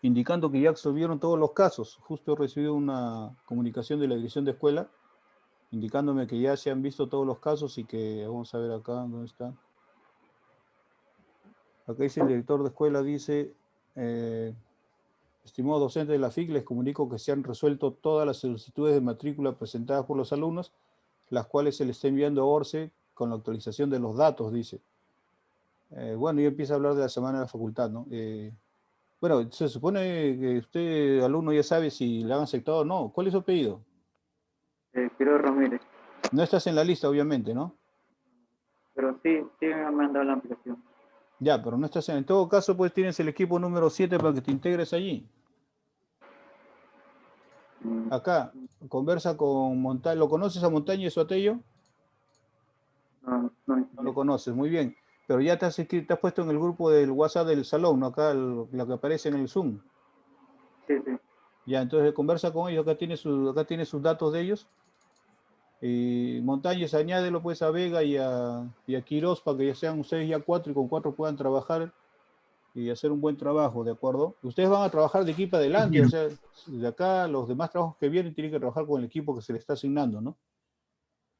indicando que ya absolvieron todos los casos. Justo he recibido una comunicación de la dirección de escuela indicándome que ya se han visto todos los casos y que, vamos a ver acá, ¿dónde está? Acá dice el director de escuela, dice, estimado docente de la FIC, les comunico que se han resuelto todas las solicitudes de matrícula presentadas por los alumnos, las cuales se les está enviando a ORCE con la actualización de los datos, dice. Bueno, yo empiezo a hablar de la semana de la facultad, ¿no? Bueno, se supone que usted, alumno, ya sabe si le han aceptado o no. ¿Cuál es su pedido? Quiero Ramírez. No estás en la lista, obviamente, ¿no? Pero sí me han mandado la aplicación. Ya, pero no estás en todo caso, pues tienes el equipo número 7 para que te integres allí. Acá, conversa con Montaña. ¿Lo conoces a Montaña y Suatello? No lo conoces, muy bien. Pero ya te has puesto en el grupo del WhatsApp del salón, ¿no? Acá lo que aparece en el Zoom. Sí. Ya, entonces conversa con ellos, acá tiene sus datos de ellos. Y Montañez, añádelo pues a Vega y a Quiroz para que ya sean ustedes ya 4 y con 4 puedan trabajar y hacer un buen trabajo, ¿de acuerdo? Ustedes van a trabajar de aquí para adelante, o sea, de acá los demás trabajos que vienen tienen que trabajar con el equipo que se les está asignando, ¿no?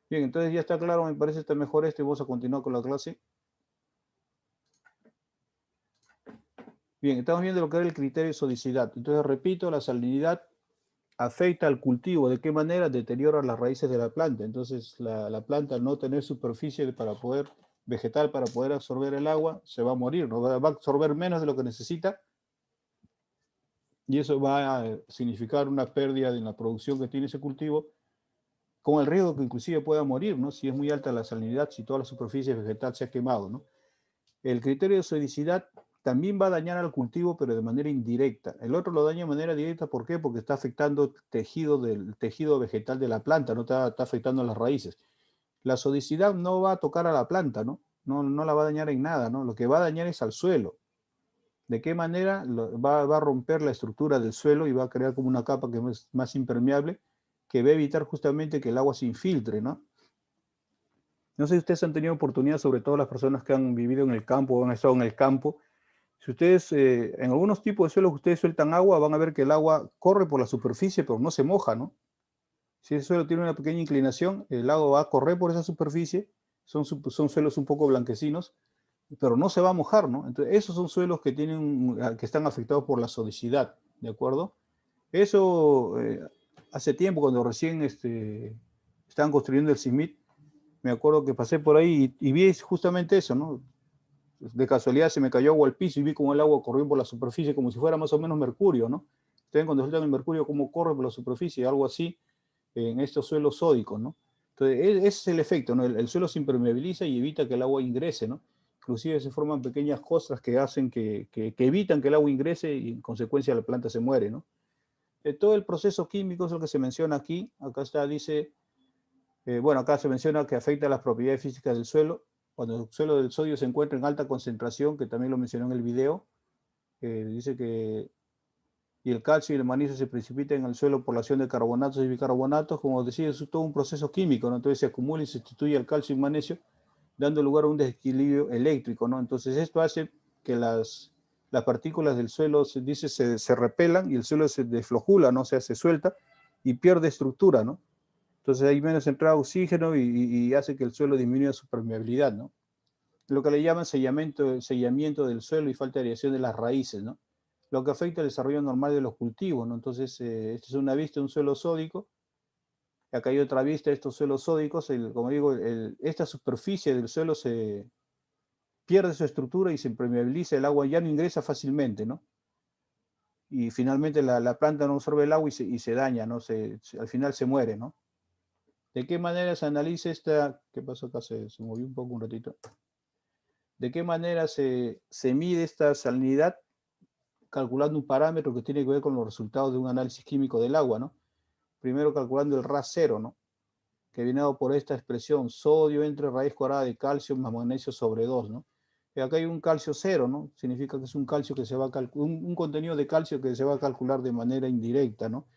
Bien, entonces ya está claro, me parece está mejor esto y vamos a continuar con la clase. Bien, estamos viendo lo que era el criterio de sodicidad. Entonces, repito, la salinidad afecta al cultivo. ¿De qué manera? Deteriora las raíces de la planta. Entonces, la planta al no tener superficie vegetal para poder absorber el agua, se va a morir, ¿no? Va a absorber menos de lo que necesita y eso va a significar una pérdida en la producción que tiene ese cultivo, con el riesgo que inclusive pueda morir, ¿no? Si es muy alta la salinidad, si toda la superficie vegetal se ha quemado, ¿no? El criterio de sodicidad también va a dañar al cultivo, pero de manera indirecta. El otro lo daña de manera directa, ¿por qué? Porque está afectando el tejido vegetal de la planta, no está afectando a las raíces. La sodicidad no va a tocar a la planta, ¿no? No la va a dañar en nada, ¿no? Lo que va a dañar es al suelo. ¿De qué manera? Va a romper la estructura del suelo y va a crear como una capa que es más impermeable, que va a evitar justamente que el agua se infiltre, ¿no? No sé si ustedes han tenido oportunidad, sobre todo las personas que han vivido en el campo o han estado en el campo. Si ustedes, en algunos tipos de suelos que ustedes sueltan agua, van a ver que el agua corre por la superficie, pero no se moja, ¿no? Si ese suelo tiene una pequeña inclinación, el agua va a correr por esa superficie, son suelos un poco blanquecinos, pero no se va a mojar, ¿no? Entonces, esos son suelos que están afectados por la sodicidad, ¿de acuerdo? Eso, hace tiempo, cuando recién estaban construyendo el CIMIT, me acuerdo que pasé por ahí y vi justamente eso, ¿no? De casualidad se me cayó agua al piso y vi cómo el agua corrió por la superficie como si fuera más o menos mercurio, ¿no? Ustedes cuando sueltan el mercurio, cómo corre por la superficie, algo así en estos suelos sódicos, ¿no? Entonces, ese es el efecto, ¿no? El suelo se impermeabiliza y evita que el agua ingrese, ¿no? Inclusive se forman pequeñas costras que hacen que evitan que el agua ingrese y en consecuencia la planta se muere, ¿no? Todo el proceso químico es lo que se menciona aquí. Acá está, dice, bueno, acá se menciona que afecta a las propiedades físicas del suelo. Cuando el suelo del sodio se encuentra en alta concentración, que también lo mencionó en el video, dice que y el calcio y el magnesio se precipitan en el suelo por la acción de carbonatos y bicarbonatos, como decía, es todo un proceso químico, ¿no? Entonces se acumula y se sustituye el calcio y magnesio, dando lugar a un desequilibrio eléctrico, ¿no? Entonces esto hace que las partículas del suelo, se repelan y el suelo se desflojula, ¿no? O sea, se suelta y pierde estructura, ¿no? Entonces hay menos entrada de oxígeno y hace que el suelo disminuya su permeabilidad, ¿no? Lo que le llaman sellamiento del suelo y falta de aireación de las raíces, ¿no? Lo que afecta al desarrollo normal de los cultivos, ¿no? Entonces, esta es una vista de un suelo sódico. Acá hay otra vista de estos suelos sódicos. Como digo, esta superficie del suelo se pierde su estructura y se impermeabiliza, el agua ya no ingresa fácilmente, ¿no? Y finalmente la planta no absorbe el agua y se daña, ¿no? Al final se muere, ¿no? ¿De qué manera se analiza esta? ¿Qué pasó acá? Se movió un poco un ratito. ¿De qué manera se mide esta salinidad? Calculando un parámetro que tiene que ver con los resultados de un análisis químico del agua, ¿no? Primero calculando el RAS 0, ¿no? Que viene dado por esta expresión, sodio entre raíz cuadrada de calcio más magnesio sobre 2, ¿no? Y acá hay un calcio 0, ¿no? Significa que es un calcio que se va a un contenido de calcio que se va a calcular de manera indirecta, ¿no?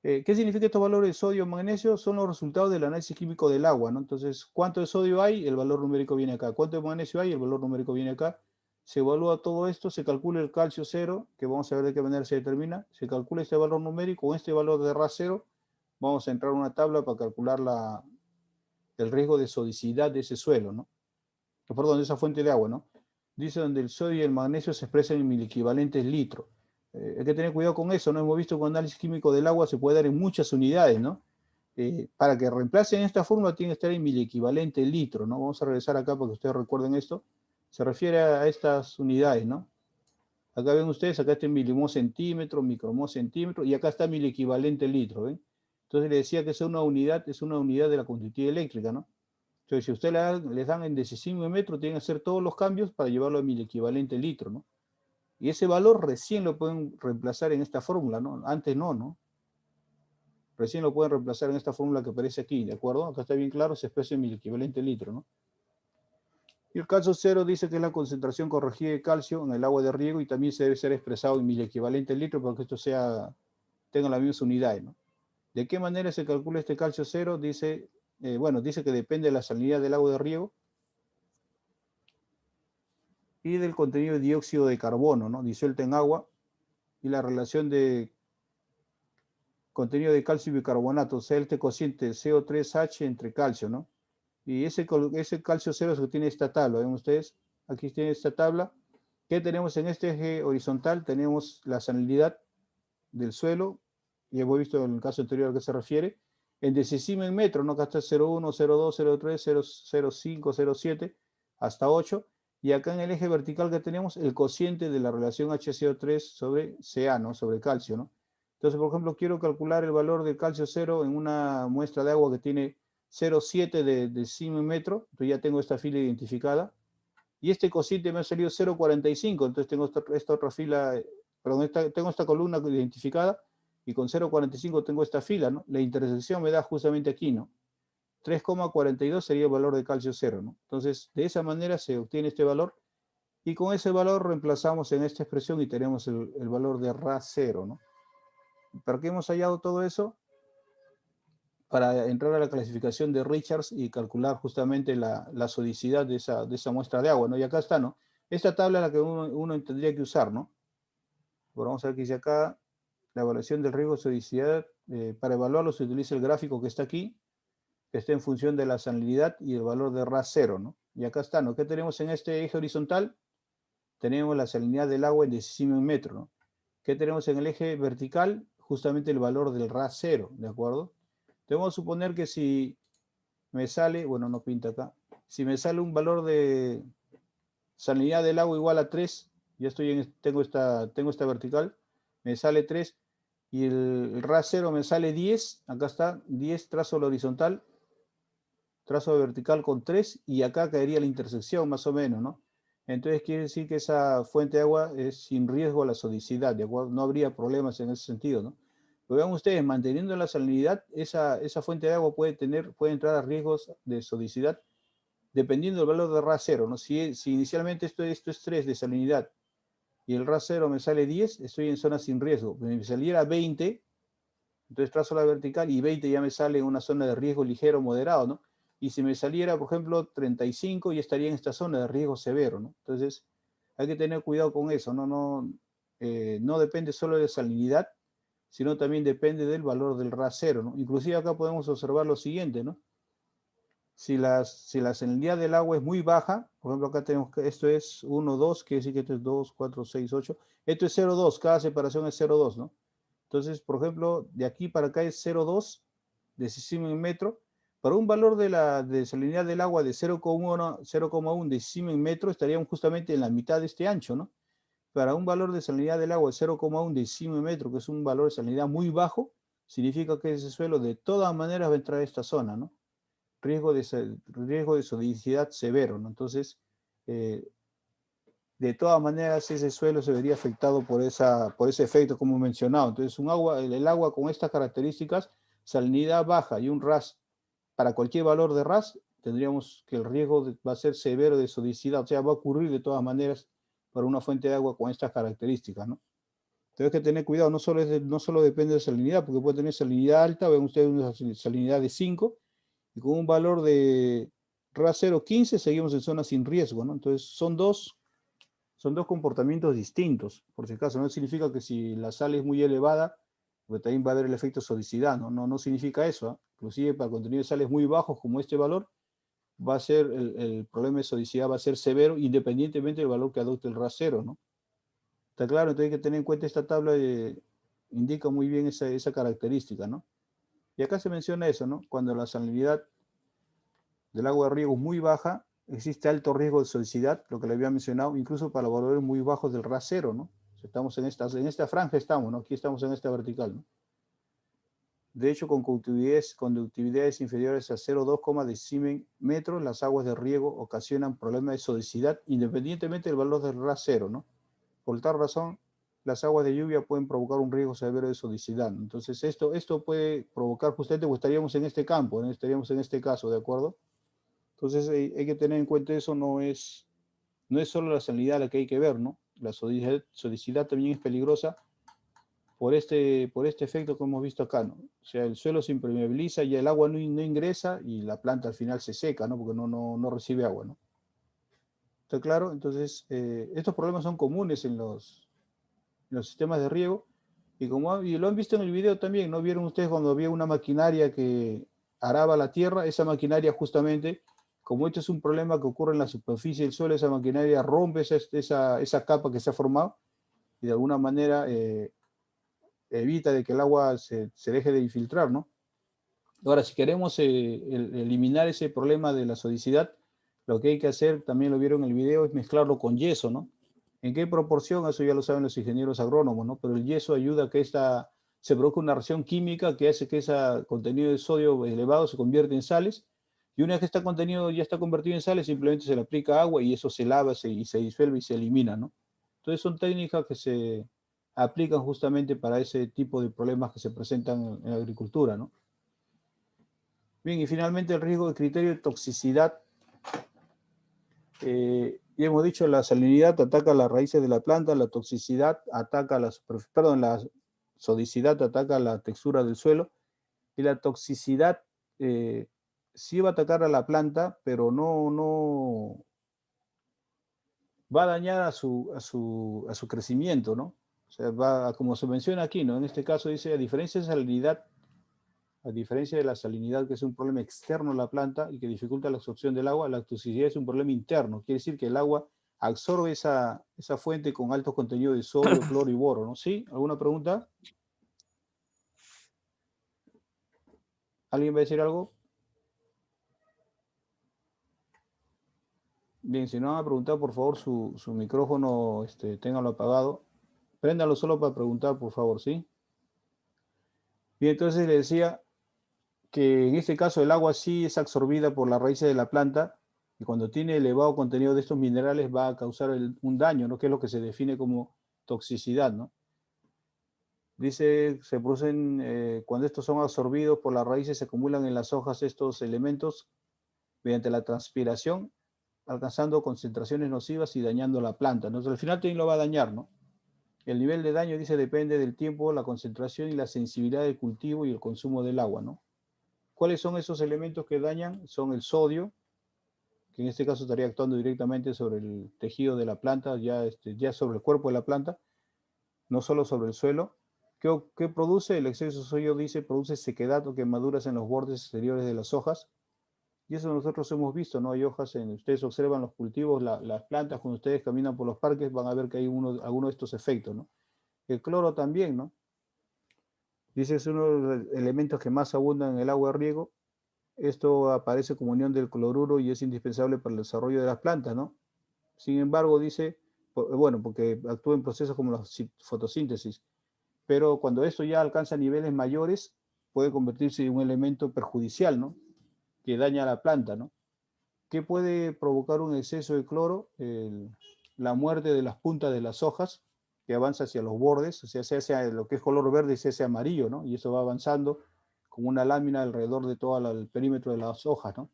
¿Qué significa estos valores de sodio y magnesio? Son los resultados del análisis químico del agua, ¿no? Entonces, ¿cuánto de sodio hay? El valor numérico viene acá. ¿Cuánto de magnesio hay? El valor numérico viene acá. Se evalúa todo esto, se calcula el calcio 0, que vamos a ver de qué manera se determina. Se calcula este valor numérico, con este valor de RAS 0, vamos a entrar a una tabla para calcular el riesgo de sodicidad de ese suelo, ¿no? Perdón, de esa fuente de agua, ¿no? Dice donde el sodio y el magnesio se expresan en miliequivalentes litros. Hay que tener cuidado con eso, ¿no? Hemos visto que un análisis químico del agua se puede dar en muchas unidades, ¿no? Para que reemplacen esta fórmula tiene que estar en miliequivalente litro, ¿no? Vamos a regresar acá para que ustedes recuerden esto. Se refiere a estas unidades, ¿no? Acá ven ustedes, acá está en milimol centímetro, micromol centímetro, y acá está miliequivalente litro, ¿ven? Entonces le decía que es una unidad de la conductividad eléctrica, ¿no? Entonces, si usted les dan en decimómetro, tienen que hacer todos los cambios para llevarlo a 1000 equivalente litro, ¿no? Y ese valor recién lo pueden reemplazar en esta fórmula, ¿no? Antes no, ¿no? Recién lo pueden reemplazar en esta fórmula que aparece aquí, ¿de acuerdo? Acá está bien claro, se expresa en 1000 equivalente litro, ¿no? Y el calcio 0 dice que es la concentración corregida de calcio en el agua de riego y también se debe ser expresado en 1000 equivalente litro para que esto tenga las mismas unidades, ¿no? ¿De qué manera se calcula este calcio 0? Dice, dice que depende de la salinidad del agua de riego y del contenido de dióxido de carbono, ¿no? Disuelto en agua, y la relación de contenido de calcio y bicarbonato, o sea, este cociente CO3H entre calcio, ¿no? Y ese calcio 0 es que tiene esta tabla, ¿ven ustedes? Aquí tiene esta tabla. ¿Qué tenemos en este eje horizontal? Tenemos la salinidad del suelo, y hemos visto en el caso anterior a qué se refiere, en decimos en metro, ¿no? Acá está 0,1, 0,2, 0,3, 0,5, 0,7, hasta 8. Y acá en el eje vertical que tenemos, el cociente de la relación HCO3 sobre Ca, ¿no? Sobre calcio, ¿no? Entonces, por ejemplo, quiero calcular el valor de calcio 0 en una muestra de agua que tiene 0,7 de decimo en metro. Entonces ya tengo esta fila identificada. Y este cociente me ha salido 0,45. Entonces tengo esta otra fila, perdón, tengo esta columna identificada. Y con 0,45 tengo esta fila, ¿no? La intersección me da justamente aquí, ¿no? 3,42 sería el valor de calcio 0, ¿no? Entonces, de esa manera se obtiene este valor. Y con ese valor reemplazamos en esta expresión y tenemos el valor de Ra 0, ¿no? ¿Para qué hemos hallado todo eso? Para entrar a la clasificación de Richards y calcular justamente la sodicidad de esa muestra de agua, ¿no? Y acá está, ¿no? Esta tabla es la que uno tendría que usar, ¿no? Bueno, vamos a ver qué dice acá. La evaluación del riesgo de sodicidad. Para evaluarlo se utiliza el gráfico que está aquí, que está en función de la salinidad y el valor de Ra 0, ¿no? Y acá está, ¿no? ¿Qué tenemos en este eje horizontal? Tenemos la salinidad del agua en decimo en metro, ¿no? ¿Qué tenemos en el eje vertical? Justamente el valor del Ra 0, ¿de acuerdo? Debemos suponer que si me sale, bueno, no pinta acá, si me sale un valor de salinidad del agua igual a 3, ya tengo esta vertical, me sale 3, y el Ra 0 me sale 10, acá está, 10 trazo la horizontal, trazo vertical con 3, y acá caería la intersección más o menos, ¿no? Entonces quiere decir que esa fuente de agua es sin riesgo a la sodicidad, ¿de acuerdo? No habría problemas en ese sentido, ¿no? Pero vean ustedes, manteniendo la salinidad, esa fuente de agua puede entrar a riesgos de sodicidad dependiendo del valor de Ra 0, ¿no? Si inicialmente esto es 3 de salinidad y el Ra 0 me sale 10, estoy en zona sin riesgo. Si me saliera 20, entonces trazo la vertical y 20 ya me sale en una zona de riesgo ligero o moderado, ¿no? Y si me saliera, por ejemplo, 35, ya estaría en esta zona de riesgo severo, ¿no? Entonces, hay que tener cuidado con eso, ¿no? No depende solo de salinidad, sino también depende del valor del Ra 0, ¿no? Inclusive acá podemos observar lo siguiente, ¿no? Si la salinidad del agua es muy baja, por ejemplo, acá tenemos que esto es 1, 2, quiere decir que esto es 2, 4, 6, 8. Esto es 0,2, cada separación es 0,2, ¿no? Entonces, por ejemplo, de aquí para acá es 0,2 decimo en metro. Para un valor de salinidad del agua de 0,1 decimo en metro, estaríamos justamente en la mitad de este ancho, ¿no? Para un valor de salinidad del agua de 0,1 decimo en metro, que es un valor de salinidad muy bajo, significa que ese suelo de todas maneras va a entrar a esta zona, ¿no? Riesgo de sodicidad severo, ¿no? Entonces, de todas maneras ese suelo se vería afectado por ese efecto como mencionado. Entonces, el agua con estas características, salinidad baja y un RAS, para cualquier valor de RAS, tendríamos que el riesgo va a ser severo de sodicidad, o sea, va a ocurrir de todas maneras para una fuente de agua con estas características, ¿no? Entonces hay que tener cuidado, no solo depende de salinidad, porque puede tener salinidad alta, ven ustedes una salinidad de 5, y con un valor de Ra 0,15 seguimos en zona sin riesgo, ¿no? Entonces son dos comportamientos distintos, por si acaso. No significa que si la sal es muy elevada, pues también va a haber el efecto sodicidad, ¿no? No significa eso, ¿eh? Inclusive para contenido de sales muy bajos como este valor, va a ser el problema de sodicidad va a ser severo independientemente del valor que adopte el Ra 0, ¿no? ¿Está claro? Entonces hay que tener en cuenta esta tabla, indica muy bien esa característica, ¿no? Y acá se menciona eso, ¿no? Cuando la salinidad del agua de riego es muy baja, existe alto riesgo de sodicidad, lo que le había mencionado, incluso para valores muy bajos del Ra 0, ¿no? Estamos en esta franja, ¿no? Aquí estamos en esta vertical, ¿no? De hecho, con conductividades inferiores a 0,2 decímetros, las aguas de riego ocasionan problemas de sodicidad independientemente del valor del RAS 0, ¿no? Por tal razón, las aguas de lluvia pueden provocar un riesgo severo de sodicidad, ¿no? Entonces, esto puede provocar, justamente, pues estaríamos en este campo, ¿no? Estaríamos en este caso, ¿de acuerdo? Entonces, hay que tener en cuenta eso, no es solo la salinidad la que hay que ver, ¿no? La sodicidad también es peligrosa por este efecto que hemos visto acá, ¿no? O sea, el suelo se impermeabiliza y el agua no ingresa y la planta al final se seca, ¿no? Porque no recibe agua, ¿no? ¿Está claro? Entonces, estos problemas son comunes en los sistemas de riego y lo han visto en el video también, ¿no? Vieron ustedes cuando había una maquinaria que araba la tierra, esa maquinaria justamente, como esto es un problema que ocurre en la superficie del suelo, esa maquinaria rompe esa capa que se ha formado y de alguna manera evita de que el agua se deje de infiltrar, ¿no? Ahora, si queremos eliminar ese problema de la sodicidad, lo que hay que hacer, también lo vieron en el video, es mezclarlo con yeso, ¿no? ¿En qué proporción? Eso ya lo saben los ingenieros agrónomos, ¿no? Pero el yeso ayuda a que se produzca una reacción química que hace que ese contenido de sodio elevado se convierta en sales, y una vez que este contenido ya está convertido en sales, simplemente se le aplica agua y eso se lava y se disuelve y se elimina, ¿no? Entonces son técnicas que se aplican justamente para ese tipo de problemas que se presentan en la agricultura, ¿no? Bien, y finalmente el riesgo de criterio de toxicidad. Ya hemos dicho, la salinidad ataca las raíces de la planta, la toxicidad ataca la sodicidad ataca la textura del suelo, y la toxicidad sí va a atacar a la planta, pero no va a dañar a su crecimiento, ¿no? O sea, como se menciona aquí, ¿no? En este caso dice, a diferencia de la salinidad, que es un problema externo a la planta y que dificulta la absorción del agua, la toxicidad es un problema interno. Quiere decir que el agua absorbe esa fuente con altos contenidos de sodio, cloro y boro, ¿no? ¿Sí? ¿Alguna pregunta? ¿Alguien va a decir algo? Bien, si no van a preguntar, por favor, su micrófono, ténganlo apagado. Préndalo solo para preguntar, por favor, ¿sí? Bien, entonces le decía que en este caso el agua sí es absorbida por las raíces de la planta y cuando tiene elevado contenido de estos minerales va a causar un daño, ¿no? Que es lo que se define como toxicidad, ¿no? Dice, se producen, cuando estos son absorbidos por las raíces, se acumulan en las hojas estos elementos mediante la transpiración, alcanzando concentraciones nocivas y dañando la planta, ¿no? Entonces, al final también lo va a dañar, ¿no? El nivel de daño, dice, depende del tiempo, la concentración y la sensibilidad del cultivo y el consumo del agua, ¿no? ¿Cuáles son esos elementos que dañan? Son el sodio, que en este caso estaría actuando directamente sobre el tejido de la planta, ya sobre el cuerpo de la planta, no solo sobre el suelo. ¿Qué produce? El exceso de sodio, dice, produce sequedad o quemaduras en los bordes exteriores de las hojas. Y eso nosotros hemos visto, ¿no? Hay hojas, ustedes observan los cultivos, las plantas, cuando ustedes caminan por los parques, van a ver que hay alguno de estos efectos, ¿no? El cloro también, ¿no? Dice, es uno de los elementos que más abundan en el agua de riego. Esto aparece como unión del cloruro y es indispensable para el desarrollo de las plantas, ¿no? Sin embargo, dice, bueno, porque actúa en procesos como la fotosíntesis, pero cuando esto ya alcanza niveles mayores, puede convertirse en un elemento perjudicial, ¿no? Que daña a la planta, ¿no? ¿Qué puede provocar un exceso de cloro? La muerte de las puntas de las hojas, que avanza hacia los bordes, o sea, se hace lo que es color verde, se hace amarillo, ¿no? Y eso va avanzando como una lámina alrededor de todo el perímetro de las hojas, ¿no?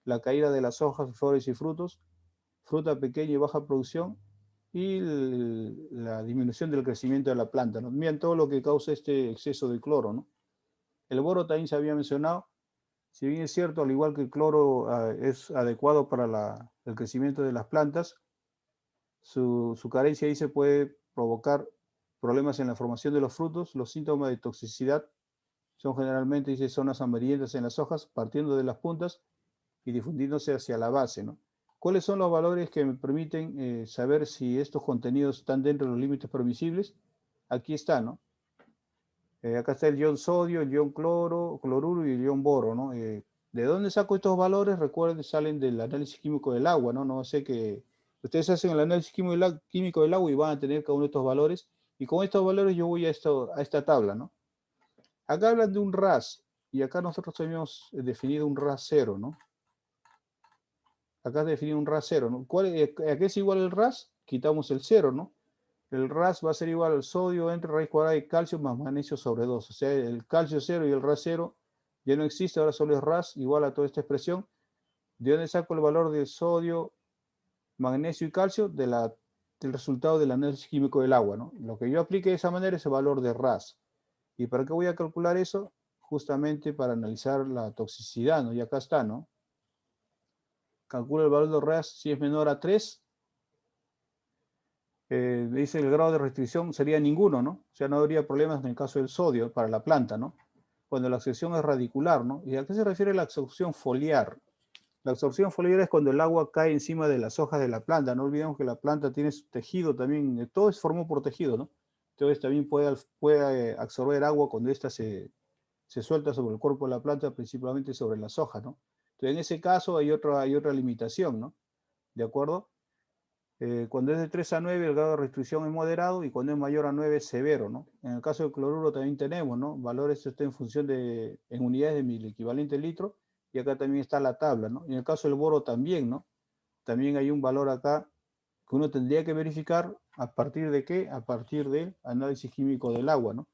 La caída de las hojas, flores y frutos, fruta pequeña y baja producción, y la disminución del crecimiento de la planta, ¿no? Miren todo lo que causa este exceso de cloro, ¿no? El boro también se había mencionado. Si bien es cierto, al igual que el cloro es adecuado para el crecimiento de las plantas, su carencia ahí se puede provocar problemas en la formación de los frutos. Los síntomas de toxicidad son generalmente, dice, zonas amarillentas en las hojas, partiendo de las puntas y difundiéndose hacia la base, ¿no? ¿Cuáles son los valores que me permiten saber si estos contenidos están dentro de los límites permisibles? Aquí está, ¿no? Acá está el ion sodio, el ion cloruro y el ion boro, ¿no? ¿De dónde saco estos valores? Recuerden, salen del análisis químico del agua, ¿no? No sé que ustedes hacen el análisis químico del agua y van a tener cada uno de estos valores. Y con estos valores yo voy a esta tabla, ¿no? Acá hablan de un RAS, y acá nosotros habíamos definido un RAS 0, ¿no? Acá definido un RAS 0, ¿no? ¿A qué es igual el RAS? Quitamos el 0, ¿no? El RAS va a ser igual al sodio entre raíz cuadrada de calcio más magnesio sobre 2. O sea, el calcio 0 y el RAS 0 ya no existe, ahora solo es RAS igual a toda esta expresión. ¿De dónde saco el valor de sodio, magnesio y calcio? Del resultado del análisis químico del agua, ¿no? Lo que yo aplique de esa manera es el valor de RAS. ¿Y para qué voy a calcular eso? Justamente para analizar la toxicidad, ¿no? Y acá está, ¿no? Calcula el valor de RAS si es menor a 3. Dice el grado de restricción sería ninguno, ¿no? O sea, no habría problemas en el caso del sodio para la planta, ¿no? Cuando la absorción es radicular, ¿no? ¿Y a qué se refiere la absorción foliar? La absorción foliar es cuando el agua cae encima de las hojas de la planta. No olvidemos que la planta tiene su tejido también, todo es formado por tejido, ¿no? Entonces también puede absorber agua cuando ésta se suelta sobre el cuerpo de la planta, principalmente sobre las hojas, ¿no? Entonces en ese caso hay otra limitación, ¿no? ¿De acuerdo? Cuando es de 3 a 9 el grado de restricción es moderado y cuando es mayor a 9 es severo, ¿no? En el caso del cloruro también tenemos, ¿no? Valores está en función en unidades de mil equivalente litro, y acá también está la tabla, ¿no? En el caso del boro también, ¿no? También hay un valor acá que uno tendría que verificar a partir de qué, a partir del análisis químico del agua, ¿no?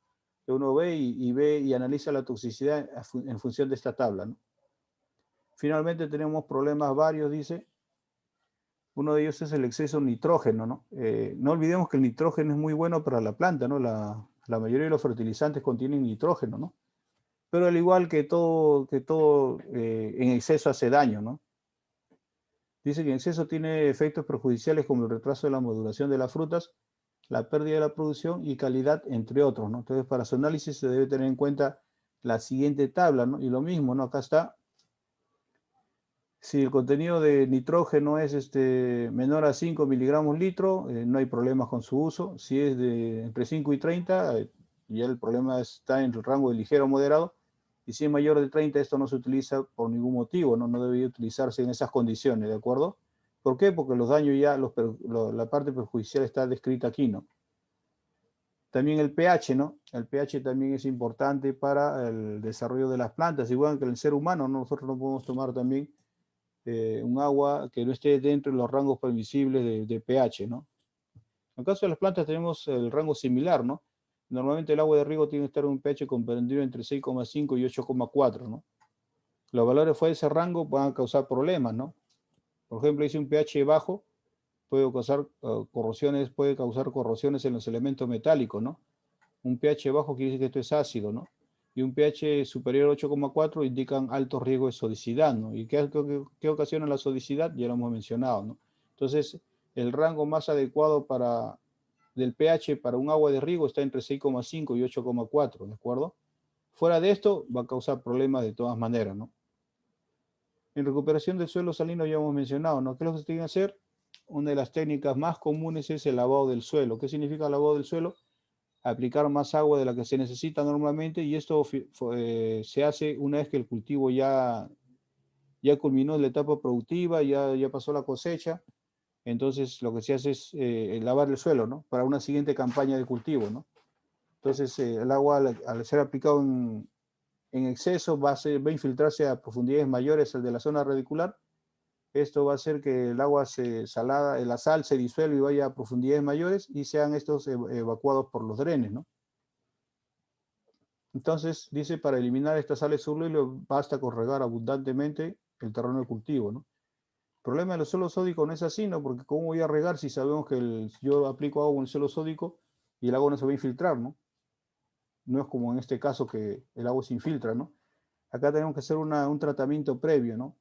Que uno ve y analiza la toxicidad en función de esta tabla, ¿no? Finalmente tenemos problemas varios, dice. Uno de ellos es el exceso de nitrógeno, ¿no? No olvidemos que el nitrógeno es muy bueno para la planta, ¿no? La mayoría de los fertilizantes contienen nitrógeno, ¿no? Pero al igual que todo en exceso hace daño, ¿no? Dice que en exceso tiene efectos perjudiciales como el retraso de la maduración de las frutas, la pérdida de la producción y calidad, entre otros, ¿no? Entonces, para su análisis se debe tener en cuenta la siguiente tabla, ¿no? Y lo mismo, ¿no? Acá está. Si el contenido de nitrógeno es menor a 5 miligramos litro, no hay problemas con su uso. Si es de entre 5 y 30, ya el problema está en el rango de ligero o moderado. Y si es mayor de 30, esto no se utiliza por ningún motivo, no debería utilizarse en esas condiciones, ¿de acuerdo? ¿Por qué? Porque los daños ya, la parte perjudicial está descrita aquí, ¿no? También el pH, ¿no? El pH también es importante para el desarrollo de las plantas, igual que el ser humano, ¿no? Nosotros no podemos tomar también un agua que no esté dentro de los rangos permisibles de pH, ¿no? En el caso de las plantas tenemos el rango similar, ¿no? Normalmente el agua de riego tiene que estar en un pH comprendido entre 6,5 y 8,4, ¿no? Los valores fuera de ese rango van a causar problemas, ¿no? Por ejemplo, dice un pH bajo puede causar corrosiones en los elementos metálicos, ¿no? Un pH bajo quiere decir que esto es ácido, ¿no? Y un pH superior a 8,4 indican alto riesgo de sodicidad, ¿no? ¿Y qué ocasiona la sodicidad? Ya lo hemos mencionado, ¿no? Entonces, el rango más adecuado del pH para un agua de riego está entre 6,5 y 8,4, ¿de acuerdo? Fuera de esto, va a causar problemas de todas maneras, ¿no? En recuperación del suelo salino ya hemos mencionado, ¿no? ¿Qué es lo que se tiene que hacer? Una de las técnicas más comunes es el lavado del suelo. ¿Qué significa el lavado del suelo? Aplicar más agua de la que se necesita normalmente, y esto se hace una vez que el cultivo ya culminó la etapa productiva, ya pasó la cosecha. Entonces lo que se hace es lavar el suelo, ¿no? Para una siguiente campaña de cultivo, ¿no? Entonces el agua al ser aplicado en exceso va a infiltrarse a profundidades mayores al de la zona radicular. Esto va a hacer que el agua salada, la sal se disuelva y vaya a profundidades mayores y sean estos evacuados por los drenes, ¿no? Entonces, dice, para eliminar estas sales solubles basta con regar abundantemente el terreno de cultivo, ¿no? El problema de los suelos sódicos no es así, ¿no? Porque ¿cómo voy a regar si sabemos que yo aplico agua en el suelo sódico y el agua no se va a infiltrar, ¿no? No es como en este caso que el agua se infiltra, ¿no? Acá tenemos que hacer un tratamiento previo, ¿no?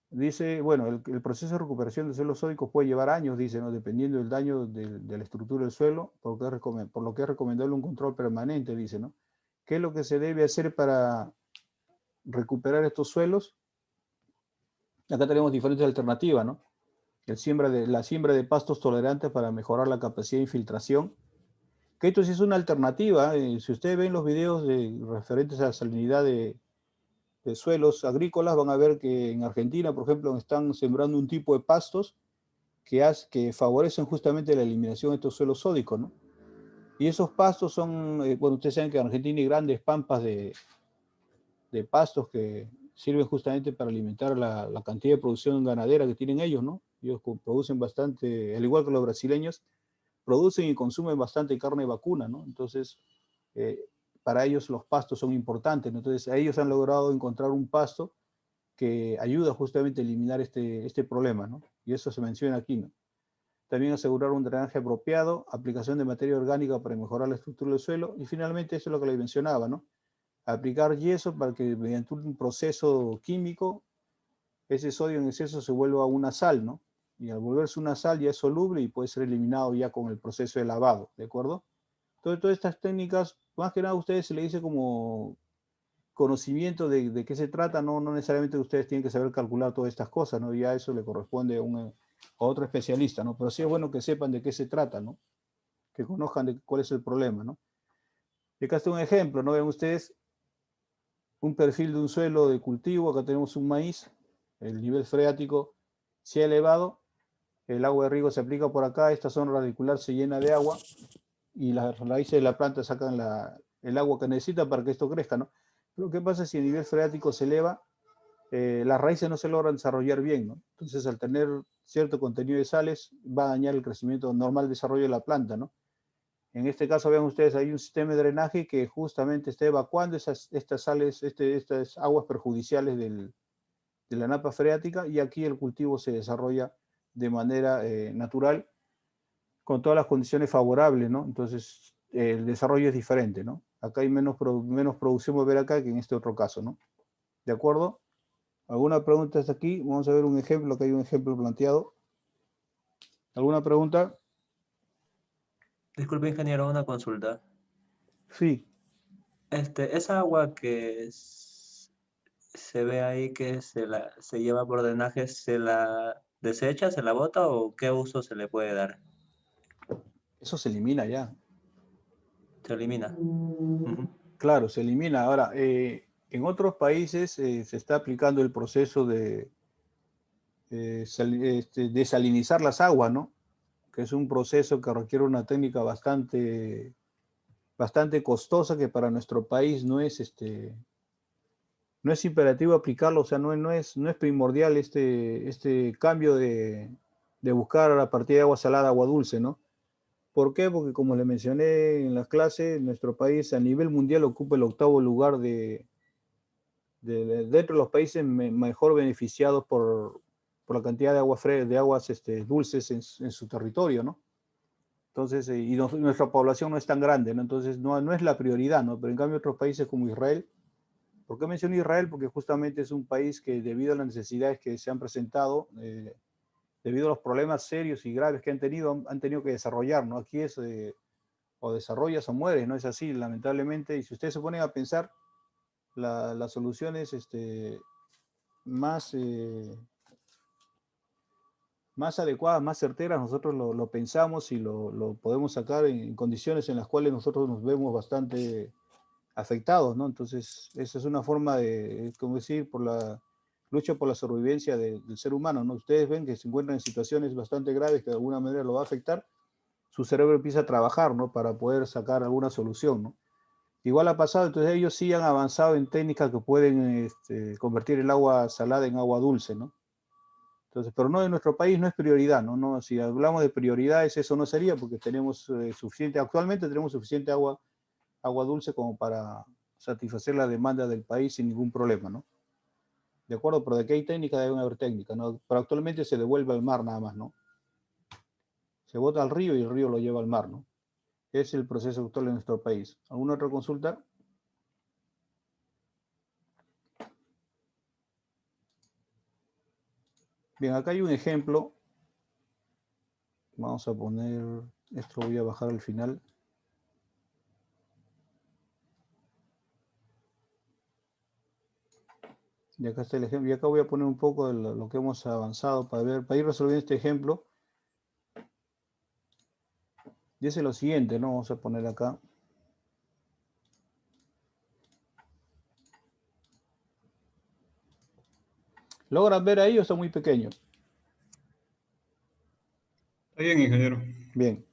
Dice, bueno, el proceso de recuperación de suelos sódicos puede llevar años, dice, ¿no? Dependiendo del daño de la estructura del suelo, por lo que es recomendable un control permanente, dice, ¿no? ¿Qué es lo que se debe hacer para recuperar estos suelos? Acá tenemos diferentes alternativas, ¿no? La siembra de pastos tolerantes para mejorar la capacidad de infiltración. Que esto sí es una alternativa. Si ustedes ven los videos referentes a la salinidad de suelos agrícolas, van a ver que en Argentina, por ejemplo, están sembrando un tipo de pastos que favorecen justamente la eliminación de estos suelos sódicos, ¿no? Y esos pastos son, bueno, ustedes saben que en Argentina hay grandes pampas de pastos que sirven justamente para alimentar la cantidad de producción ganadera que tienen ellos, ¿no? Ellos producen bastante, al igual que los brasileños, producen y consumen bastante carne vacuna, ¿no? Entonces, para ellos los pastos son importantes, ¿no? Entonces, ellos han logrado encontrar un pasto que ayuda justamente a eliminar este problema, ¿no? Y eso se menciona aquí, ¿no? También asegurar un drenaje apropiado, aplicación de materia orgánica para mejorar la estructura del suelo, y finalmente eso es lo que le mencionaba, ¿no? Aplicar yeso para que mediante un proceso químico ese sodio en exceso se vuelva una sal, ¿no? Y al volverse una sal ya es soluble y puede ser eliminado ya con el proceso de lavado, ¿de acuerdo? Entonces, todas estas técnicas, más que nada a ustedes se le dice como conocimiento de qué se trata, no necesariamente ustedes tienen que saber calcular todas estas cosas, ¿no? Ya eso le corresponde a otro especialista, ¿no? Pero sí es bueno que sepan de qué se trata, ¿no? Que conozcan de cuál es el problema, ¿no? Y acá está un ejemplo, ¿no? Ven ustedes un perfil de un suelo de cultivo, acá tenemos un maíz, el nivel freático se ha elevado, el agua de riego se aplica por acá, esta zona radicular se llena de agua y las raíces de la planta sacan el agua que necesita para que esto crezca, ¿no? Pero ¿qué pasa si el nivel freático se eleva? Las raíces no se logran desarrollar bien, ¿no? Entonces, al tener cierto contenido de sales, va a dañar el crecimiento normal desarrollo de la planta, ¿no? En este caso, vean ustedes, hay un sistema de drenaje que justamente está evacuando estas sales, estas aguas perjudiciales de la napa freática, y aquí el cultivo se desarrolla de manera natural, con todas las condiciones favorables, ¿no? Entonces, el desarrollo es diferente, ¿no? Acá hay menos producción, voy a ver acá, que en este otro caso, ¿no? ¿De acuerdo? ¿Alguna pregunta hasta aquí? Vamos a ver un ejemplo, que hay un ejemplo planteado. ¿Alguna pregunta? Disculpe, ingeniero, una consulta. Sí. Esa agua que se ve ahí que se lleva por drenaje, ¿se la desecha, se la bota o qué uso se le puede dar? Eso se elimina ya. Se elimina. Claro, se elimina. Ahora, en otros países se está aplicando el proceso de desalinizar las aguas, ¿no? Que es un proceso que requiere una técnica bastante costosa, que para nuestro país no es imperativo aplicarlo, o sea, no es primordial este cambio de buscar a partir de agua salada agua dulce, ¿no? ¿Por qué? Porque como le mencioné en las clases, nuestro país a nivel mundial ocupa el 8º lugar dentro de los países mejor beneficiados por la cantidad de aguas dulces en su territorio, ¿no? Entonces, y nuestra población no es tan grande, ¿no? Entonces no es la prioridad, ¿no? Pero en cambio otros países como Israel, ¿por qué menciono Israel? Porque justamente es un país que, debido a las necesidades que se han presentado, debido a los problemas serios y graves que han tenido que desarrollar, ¿no? Aquí es o desarrollas o mueres, ¿no? Es así, lamentablemente. Y si ustedes se ponen a pensar, las soluciones más adecuadas, más certeras, nosotros lo pensamos y lo podemos sacar en condiciones en las cuales nosotros nos vemos bastante afectados, ¿no? Entonces, esa es una forma de, como decir, por la lucha por la sobrevivencia del ser humano, ¿no? Ustedes ven que se encuentran en situaciones bastante graves que de alguna manera lo va a afectar, su cerebro empieza a trabajar, ¿no? Para poder sacar alguna solución, ¿no? Igual ha pasado, entonces ellos sí han avanzado en técnicas que pueden convertir el agua salada en agua dulce, ¿no? Entonces, pero no, en nuestro país no es prioridad, ¿no? Si hablamos de prioridades, eso no sería, porque tenemos actualmente tenemos suficiente agua dulce como para satisfacer la demanda del país sin ningún problema, ¿no? ¿De acuerdo? Pero de que hay técnica, deben haber técnica, ¿no? Pero actualmente se devuelve al mar nada más, ¿no? Se bota al río y el río lo lleva al mar, ¿no? Es el proceso actual en nuestro país. ¿Alguna otra consulta? Bien, acá hay un ejemplo. Vamos a poner, esto lo voy a bajar al final. Y acá está el ejemplo. Y acá voy a poner un poco de lo que hemos avanzado para ir resolviendo este ejemplo. Dice lo siguiente, ¿no? Vamos a poner acá. ¿Logran ver ahí o está muy pequeño? Está bien, ingeniero. Bien.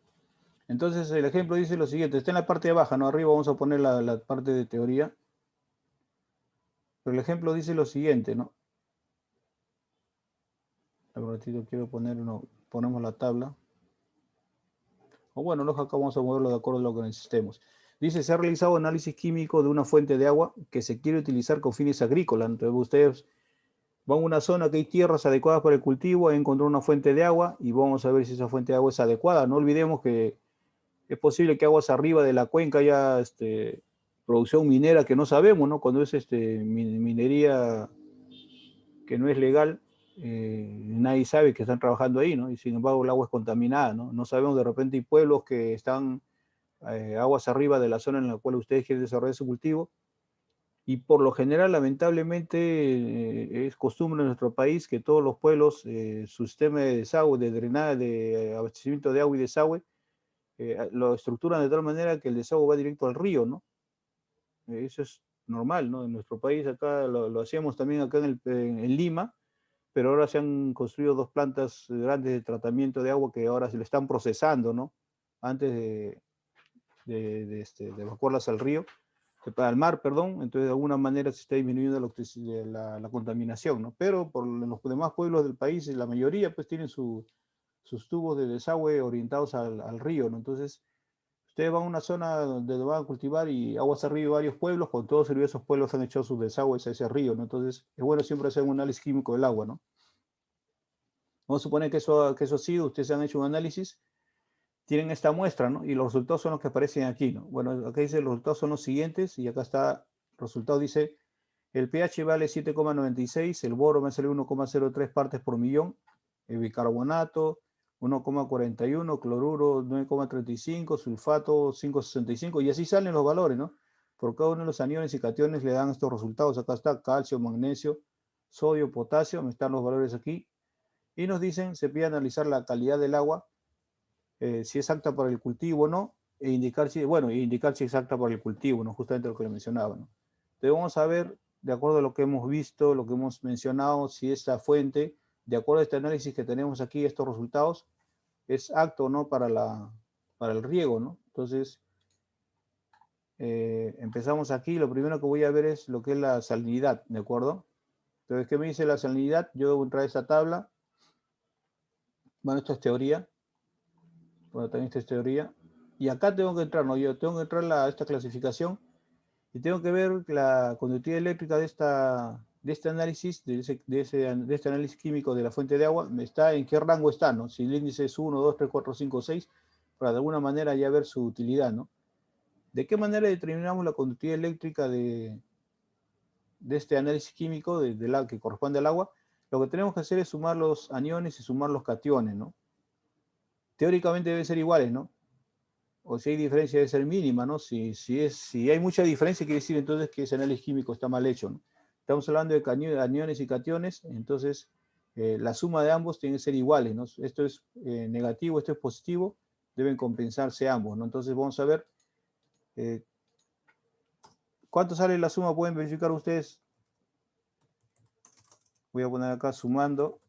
Entonces el ejemplo dice lo siguiente, está en la parte de baja, ¿no? Arriba vamos a poner la parte de teoría. Pero el ejemplo dice lo siguiente, ¿no? Un ratito quiero poner, ponemos la tabla. O bueno, acá vamos a moverlo de acuerdo a lo que necesitemos. Dice, se ha realizado análisis químico de una fuente de agua que se quiere utilizar con fines agrícolas. Entonces ustedes van a una zona que hay tierras adecuadas para el cultivo, a encontrar una fuente de agua y vamos a ver si esa fuente de agua es adecuada. No olvidemos que es posible que aguas arriba de la cuenca haya producción minera que no sabemos, ¿no? Cuando es minería que no es legal, nadie sabe que están trabajando ahí, ¿no? Y sin embargo el agua es contaminada, ¿no? No sabemos, de repente hay pueblos que están aguas arriba de la zona en la cual ustedes quieren desarrollar su cultivo, y por lo general, lamentablemente, es costumbre en nuestro país que todos los pueblos, su sistema de desagüe, de drenaje, de abastecimiento de agua y desagüe, lo estructuran de tal manera que el desagüe va directo al río, ¿no? Eso es normal, ¿no? En nuestro país acá lo hacíamos también acá en Lima, pero ahora se han construido 2 plantas grandes de tratamiento de agua que ahora se le están procesando, ¿no? Antes de evacuarlas al río, al mar, perdón. Entonces de alguna manera se está disminuyendo la contaminación, ¿no? Pero por los demás pueblos del país, la mayoría pues tienen sus tubos de desagüe orientados al río, ¿no? Entonces ustedes van a una zona donde van a cultivar y aguas arriba de varios pueblos, con todos esos pueblos han echado sus desagües a ese río, ¿no? Entonces es bueno siempre hacer un análisis químico del agua, ¿no? Vamos a suponer que eso ha sido, ustedes han hecho un análisis, tienen esta muestra, ¿no? Y los resultados son los que aparecen aquí, ¿no? Bueno, acá dice los resultados son los siguientes, y acá está, el resultado dice, el pH vale 7,96, el boro me sale 1,03 partes por millón, el bicarbonato 1,41, cloruro 9,35, sulfato 5,65, y así salen los valores, ¿no? Por cada uno de los aniones y cationes le dan estos resultados. Acá está calcio, magnesio, sodio, potasio, están los valores aquí, y nos dicen, se pide analizar la calidad del agua, si es apta para el cultivo o no, e indicar si es apta para el cultivo, ¿no? Justamente lo que le mencionaba, ¿no? Entonces vamos a ver, de acuerdo a lo que hemos visto, lo que hemos mencionado, si esta fuente, de acuerdo a este análisis que tenemos aquí, estos resultados, es apto o no para el riego, ¿no? Entonces, empezamos aquí. Lo primero que voy a ver es lo que es la salinidad, ¿de acuerdo? Entonces, ¿qué me dice la salinidad? Yo debo entrar a esta tabla. Bueno, esto es teoría. Bueno, también esto es teoría. Y acá tengo que entrar, ¿no? Yo tengo que entrar a esta clasificación y tengo que ver la conductividad eléctrica de este análisis, de este análisis químico de la fuente de agua, en qué rango está, ¿no? Si el índice es 1, 2, 3, 4, 5, 6, para de alguna manera ya ver su utilidad, ¿no? ¿De qué manera determinamos la conductividad eléctrica de este análisis químico que corresponde al agua? Lo que tenemos que hacer es sumar los aniones y sumar los cationes, ¿no? Teóricamente deben ser iguales, ¿no? O si hay diferencia debe ser mínima, ¿no? Si hay mucha diferencia, quiere decir entonces que ese análisis químico está mal hecho, ¿no? Estamos hablando de aniones y cationes, entonces la suma de ambos tiene que ser iguales, ¿no? Esto es negativo, esto es positivo, deben compensarse ambos, ¿no? Entonces vamos a ver ¿cuánto sale la suma? ¿Pueden verificar ustedes? Voy a poner acá sumando.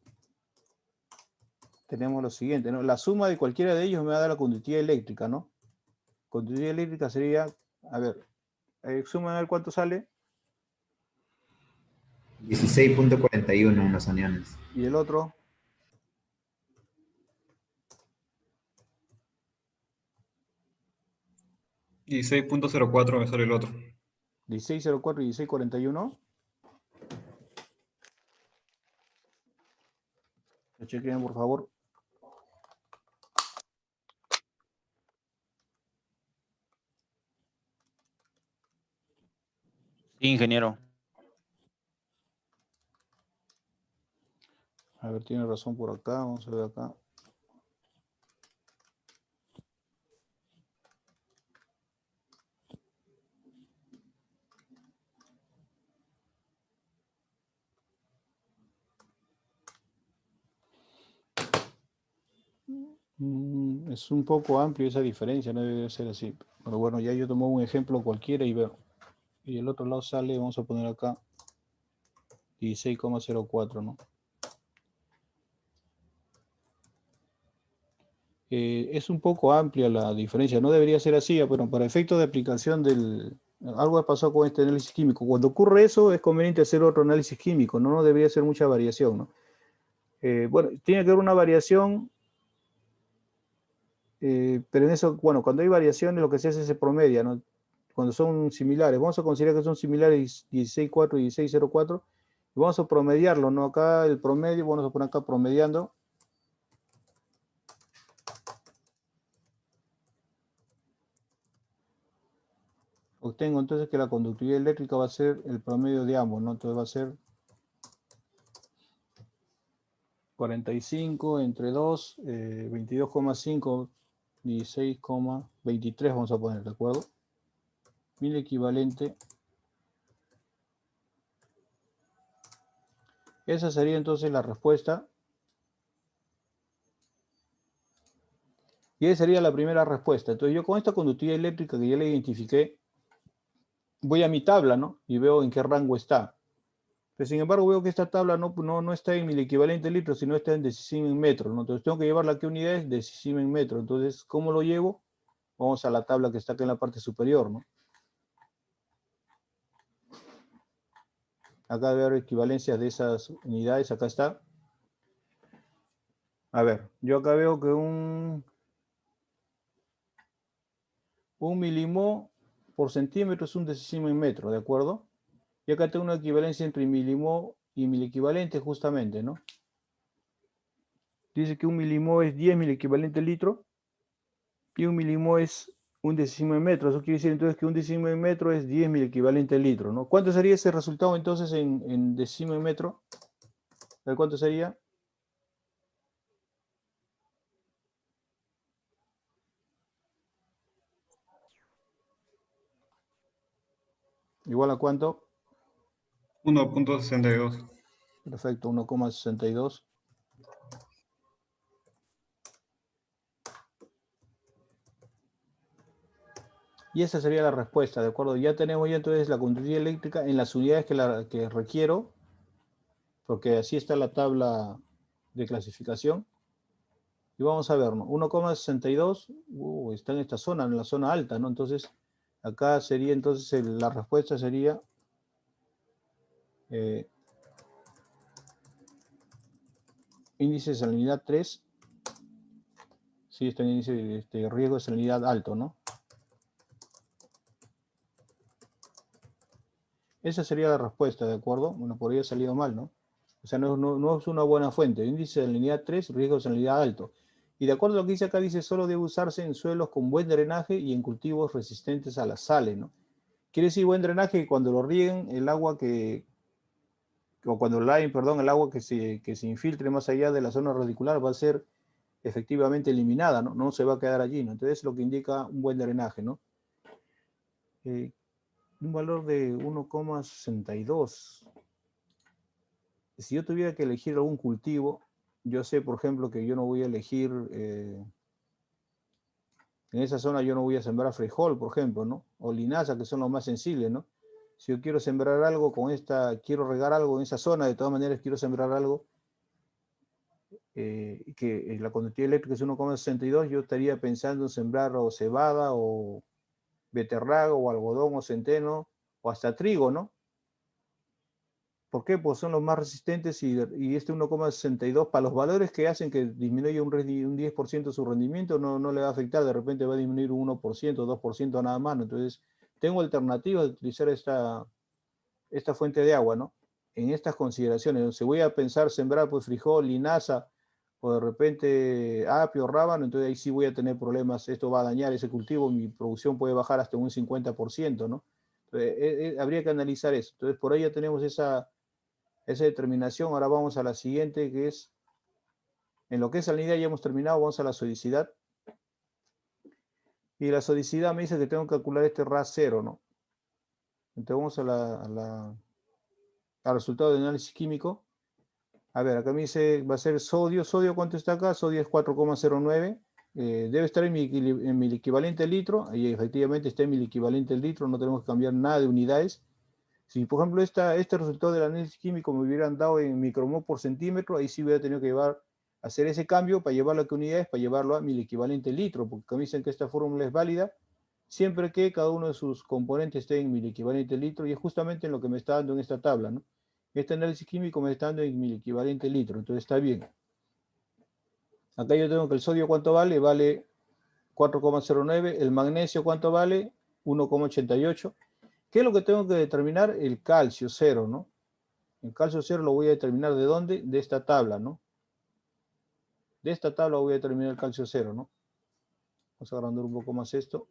Tenemos lo siguiente, ¿no? La suma de cualquiera de ellos me va a dar la conductividad eléctrica, ¿no? Conductividad eléctrica sería, a ver, suman a ver cuánto sale. 16.41 en los aniones. ¿Y el otro? $16.04 me sale el otro. 16.04 y 16.41. Lo chequen, por favor. Sí, ingeniero. A ver, tiene razón por acá. Vamos a ver acá. Es un poco amplio esa diferencia, no debe ser así. Pero bueno, ya yo tomo un ejemplo cualquiera y veo. Y el otro lado sale, vamos a poner acá 16,04, ¿no? es un poco amplia la diferencia, no debería ser así, pero para efectos de aplicación algo ha pasado con este análisis químico. Cuando ocurre eso, es conveniente hacer otro análisis químico, no debería ser mucha variación, ¿no? Bueno, tiene que haber una variación, pero en eso, bueno, cuando hay variaciones, lo que se hace es se promedia, ¿no? Cuando son similares, vamos a considerar que son similares 16.4 y 16.04, y vamos a promediarlo, ¿no? Acá el promedio, vamos a poner acá promediando. Obtengo entonces que la conductividad eléctrica va a ser el promedio de ambos, ¿no? Entonces va a ser 45 entre 2, 22,5, 16,23 vamos a poner, ¿de acuerdo? 1000 equivalente. Esa sería entonces la respuesta. Y esa sería la primera respuesta. Entonces yo con esta conductividad eléctrica que ya la identifiqué, voy a mi tabla, ¿no? Y veo en qué rango está. Pero sin embargo veo que esta tabla no está en 1000 equivalente litros, sino está en decisimen en metros, ¿no? Entonces tengo que llevarla a qué unidad es decisimen en metros. Entonces, ¿cómo lo llevo? Vamos a la tabla que está acá en la parte superior, ¿no? Acá debe haber equivalencias de esas unidades, acá está. A ver, yo acá veo que un milimol por centímetro es un decisimen en metro, ¿de acuerdo? Y acá tengo una equivalencia entre milimol y 1000 equivalente justamente, ¿no? Dice que un milimol es 10.000 equivalente litro y un milimol es un decisimen en metro. Eso quiere decir entonces que un decisimen en metro es 10.000 equivalente litro, ¿no? ¿Cuánto sería ese resultado entonces en decisimen en metro? A ver, ¿cuánto sería? ¿Igual a cuánto? 1.62. Perfecto, 1,62. Y esa sería la respuesta, ¿de acuerdo? Ya tenemos ya entonces la conductividad eléctrica en las unidades que requiero, porque así está la tabla de clasificación. Y vamos a ver, ¿no? 1,62 está en esta zona, en la zona alta, ¿no? Entonces, acá sería entonces la respuesta sería índice de salinidad 3. Sí, está en índice de riesgo de salinidad alto, ¿no? Esa sería la respuesta, ¿de acuerdo? Bueno, podría haber salido mal, ¿no? O sea, no es una buena fuente. Índice de salinidad 3, riesgo de salinidad alto. Y de acuerdo a lo que dice acá, dice solo debe usarse en suelos con buen drenaje y en cultivos resistentes a las sales, ¿no? Quiere decir buen drenaje que cuando lo rieguen, el agua o cuando lo laven, perdón, el agua que se infiltre más allá de la zona radicular va a ser efectivamente eliminada, ¿no? No se va a quedar allí, ¿no? Entonces es lo que indica un buen drenaje, ¿no? Un valor de 1,62. Si yo tuviera que elegir algún cultivo, yo sé, por ejemplo, que yo no voy a elegir, en esa zona yo no voy a sembrar frijol, por ejemplo, ¿no? O linaza, que son los más sensibles, ¿no? Si yo quiero sembrar algo quiero regar algo en esa zona, de todas maneras quiero sembrar algo, que la conductividad eléctrica es 1,62, yo estaría pensando en sembrar o cebada o beterraga o algodón o centeno o hasta trigo, ¿no? ¿Por qué? Pues son los más resistentes y este 1,62 para los valores que hacen que disminuya un 10% su rendimiento no le va a afectar, de repente va a disminuir un 1%, 2% nada más, ¿no? Entonces tengo alternativas de utilizar esta fuente de agua, ¿no? En estas consideraciones, si voy a pensar sembrar pues frijol, linaza o de repente apio, rábano, entonces ahí sí voy a tener problemas, esto va a dañar ese cultivo, mi producción puede bajar hasta un 50%, ¿no? Entonces, habría que analizar eso. Entonces por ahí ya tenemos esa determinación. Ahora vamos a la siguiente, que es, en lo que es salinidad ya hemos terminado, vamos a la sodicidad. Y la sodicidad me dice que tengo que calcular este RAS 0, ¿no? Entonces vamos al resultado de análisis químico. A ver, acá me dice, va a ser sodio. ¿Sodio cuánto está acá? Sodio es 4,09. Debe estar en mi equivalente litro. Y efectivamente está en mi equivalente litro. No tenemos que cambiar nada de unidades. Si, por ejemplo, este resultado del análisis químico me hubieran dado en micromol por centímetro, ahí sí hubiera tenido que llevar hacer ese cambio para llevarlo a qué unidades, para llevarlo a 1000 equivalente litro, porque como dicen que esta fórmula es válida, siempre que cada uno de sus componentes esté en 1000 equivalente litro, y es justamente en lo que me está dando en esta tabla, ¿no? Este análisis químico me está dando en 1000 equivalente litro, entonces está bien. Acá yo tengo que el sodio, ¿cuánto vale? Vale 4,09. El magnesio, ¿cuánto vale? 1,88. ¿Qué es lo que tengo que determinar? El calcio, 0, ¿no? El calcio 0 lo voy a determinar ¿de dónde? De esta tabla, ¿no? De esta tabla voy a determinar el calcio 0, ¿no? Vamos a agrandar un poco más esto.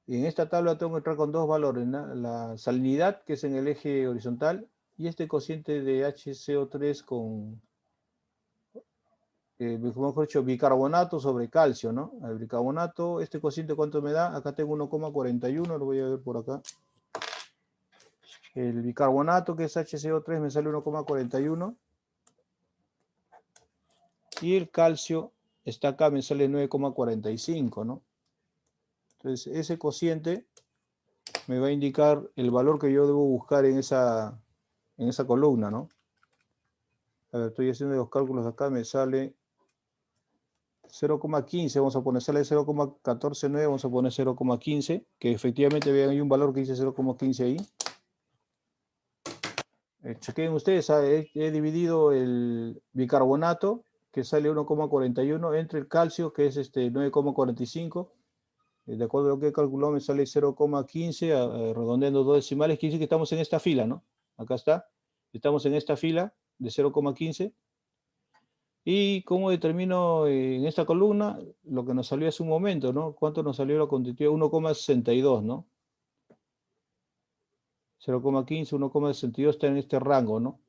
Y en esta tabla tengo que entrar con dos valores, ¿no? La salinidad, que es en el eje horizontal, y este cociente de HCO3 con, mejor dicho, bicarbonato sobre calcio, ¿no? El bicarbonato, este cociente, ¿cuánto me da? Acá tengo 1,41, lo voy a ver por acá. El bicarbonato, que es HCO3, me sale 1,41. Y el calcio está acá, me sale 9,45, ¿no? Entonces, ese cociente me va a indicar el valor que yo debo buscar en esa columna, ¿no? A ver, estoy haciendo los cálculos acá, me sale 0,15, vamos a poner, sale 0,149, vamos a poner 0,15, que efectivamente vean, hay un valor que dice 0,15 ahí. Chequen ustedes, he dividido el bicarbonato, que sale 1,41, entre el calcio, que es 9,45. De acuerdo a lo que he calculado, me sale 0,15, redondeando dos decimales, quiere decir que estamos en esta fila, ¿no? Acá está. Estamos en esta fila de 0,15. ¿Y cómo determino en esta columna lo que nos salió hace un momento, ¿no? ¿Cuánto nos salió la constitutiva? 1,62, ¿no? 0,15, 1,62 está en este rango, ¿no?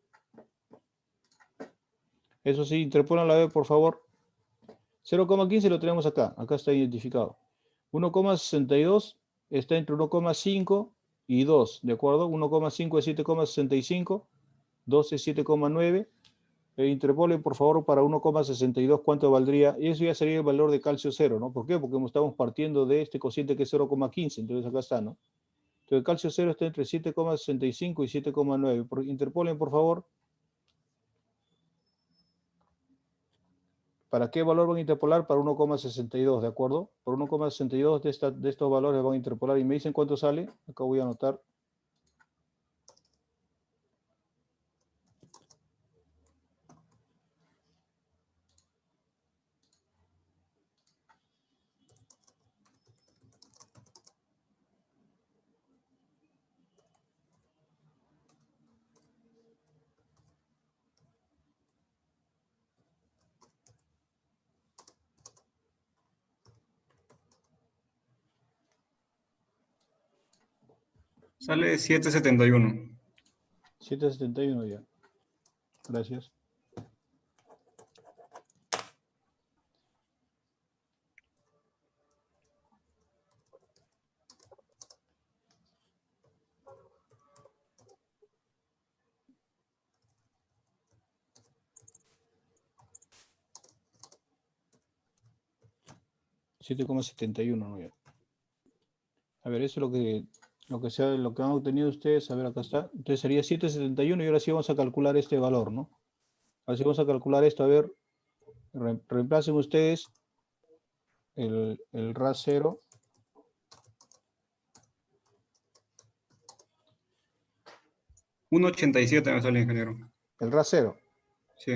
Eso sí, interpónganlo a ver, por favor. 0,15 lo tenemos acá. Acá está identificado. 1,62 está entre 1,5 y 2, ¿de acuerdo? 1,5 es 7,65, 2 es 7,9. Interpolen, por favor, para 1,62, ¿cuánto valdría? Y eso ya sería el valor de calcio 0, ¿no? ¿Por qué? Porque estamos partiendo de este cociente que es 0,15, entonces acá está, ¿no? Entonces el calcio 0 está entre 7,65 y 7,9. Interpolen, por favor. ¿Para qué valor van a interpolar? Para 1,62, ¿de acuerdo? Por 1,62 de estos valores van a interpolar y me dicen cuánto sale. Acá voy a anotar. Sale 7,71. 7,71 ya. Gracias. $7,71, ¿no? Ya. A ver, eso es lo que han obtenido ustedes. A ver, acá está. Entonces sería 7,71 y ahora sí vamos a calcular este valor, ¿no? Ahora sí vamos a calcular esto. A ver, reemplacen ustedes el RAS 0. $1,87 me sale, ingeniero. El RAS 0. Sí.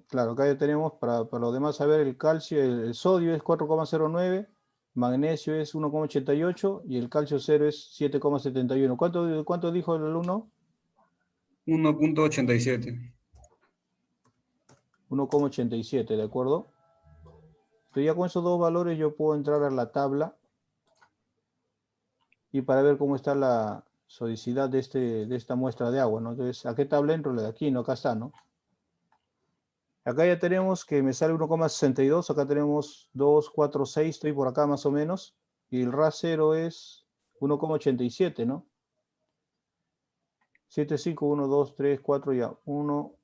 Claro, acá ya tenemos para lo demás, a ver, el calcio, el sodio es 4,09, magnesio es 1,88 y el calcio 0 es 7,71. ¿Cuánto dijo el alumno? 1,87. 1,87, ¿de acuerdo? Entonces ya con esos dos valores yo puedo entrar a la tabla y para ver cómo está la sodicidad de esta muestra de agua, ¿no? Entonces, ¿a qué tabla entro? La de aquí, ¿no? Acá está, ¿no? Acá ya tenemos que me sale 1,62, acá tenemos 2, 4, 6, estoy por acá más o menos, y el RAS 0 es 1,87, ¿no? 7, 5, 1, 2, 3, 4, ya, 1,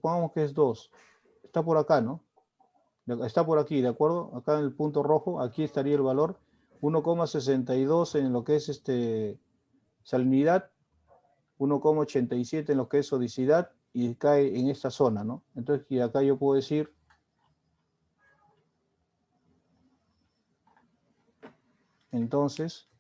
pongamos que es 2, está por acá, ¿no? Está por aquí, ¿de acuerdo? Acá en el punto rojo, aquí estaría el valor, 1,62 en lo que es salinidad, 1,87 en lo que es sodicidad, y cae en esta zona, ¿no? Entonces, y acá yo puedo decir entonces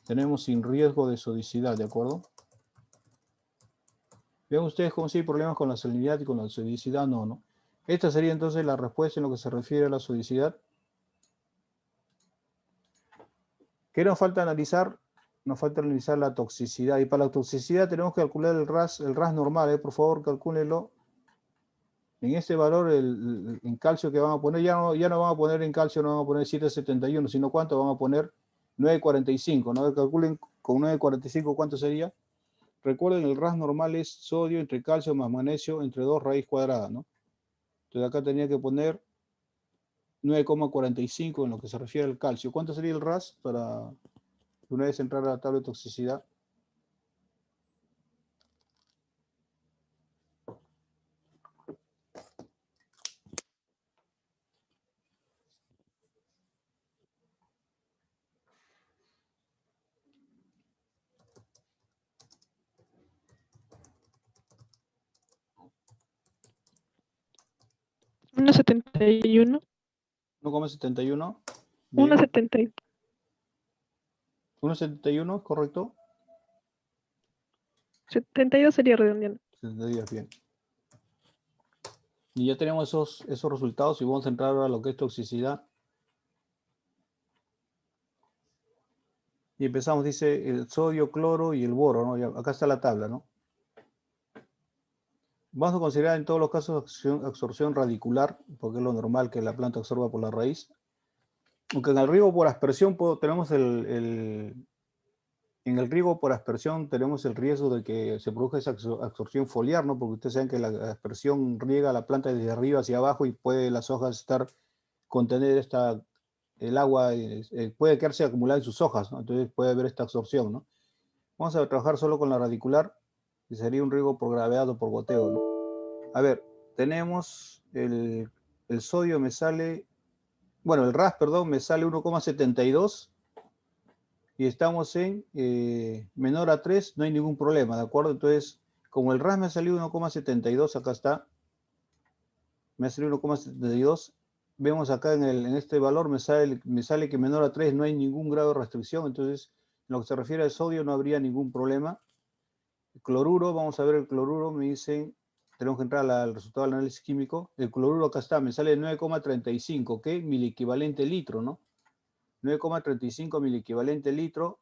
tenemos sin riesgo de sodicidad, ¿de acuerdo? ¿Ven ustedes cómo si hay problemas con la salinidad y con la sodicidad? No, ¿no? Esta sería entonces la respuesta en lo que se refiere a la sodicidad. ¿Qué nos falta analizar? Nos falta analizar la toxicidad. Y para la toxicidad tenemos que calcular el RAS normal, por favor, calcúlenlo. En este valor, en calcio que van a poner, ya no van a poner en calcio, no van a poner 7,71, sino ¿cuánto van a poner? 9,45, ¿no? Calculen con 9,45 ¿cuánto sería? Recuerden, el RAS normal es sodio entre calcio más magnesio entre 2 raíz cuadrada, ¿no? Entonces acá tenía que poner 9,45 en lo que se refiere al calcio. ¿Cuánto sería el RAS para una vez entrar a la tabla de toxicidad? Uno 71. 1,71. 1,71. 1,71, ¿correcto? 72 sería redondeando. 72, bien. Y ya tenemos esos resultados y vamos a entrar ahora a lo que es toxicidad. Y empezamos, dice, el sodio, cloro y el boro, ¿no? Acá está la tabla, ¿no? Vamos a considerar en todos los casos absorción radicular, porque es lo normal que la planta absorba por la raíz. Aunque en el riego por aspersión tenemos en el riego por aspersión tenemos el riesgo de que se produzca esa absorción foliar, ¿no? Porque ustedes saben que la aspersión riega la planta desde arriba hacia abajo y puede las hojas contener el agua, puede quedarse acumulada en sus hojas, ¿no? Entonces puede haber esta absorción, ¿no? Vamos a trabajar solo con la radicular, que sería un riego por gravedad o por goteo, ¿no? A ver, tenemos el sodio me sale, bueno, el RAS, perdón, me sale 1,72 y estamos en menor a 3, no hay ningún problema, ¿de acuerdo? Entonces, como el RAS me ha salido 1,72, acá está, me ha salido 1,72, vemos acá en este valor me sale que menor a 3 no hay ningún grado de restricción, entonces en lo que se refiere al sodio no habría ningún problema. El cloruro, vamos a ver el cloruro, me dicen, tenemos que entrar al resultado del análisis químico. El cloruro acá está, me sale 9,35, ¿qué? Miliequivalente litro, ¿no? 9,35 miliequivalente litro,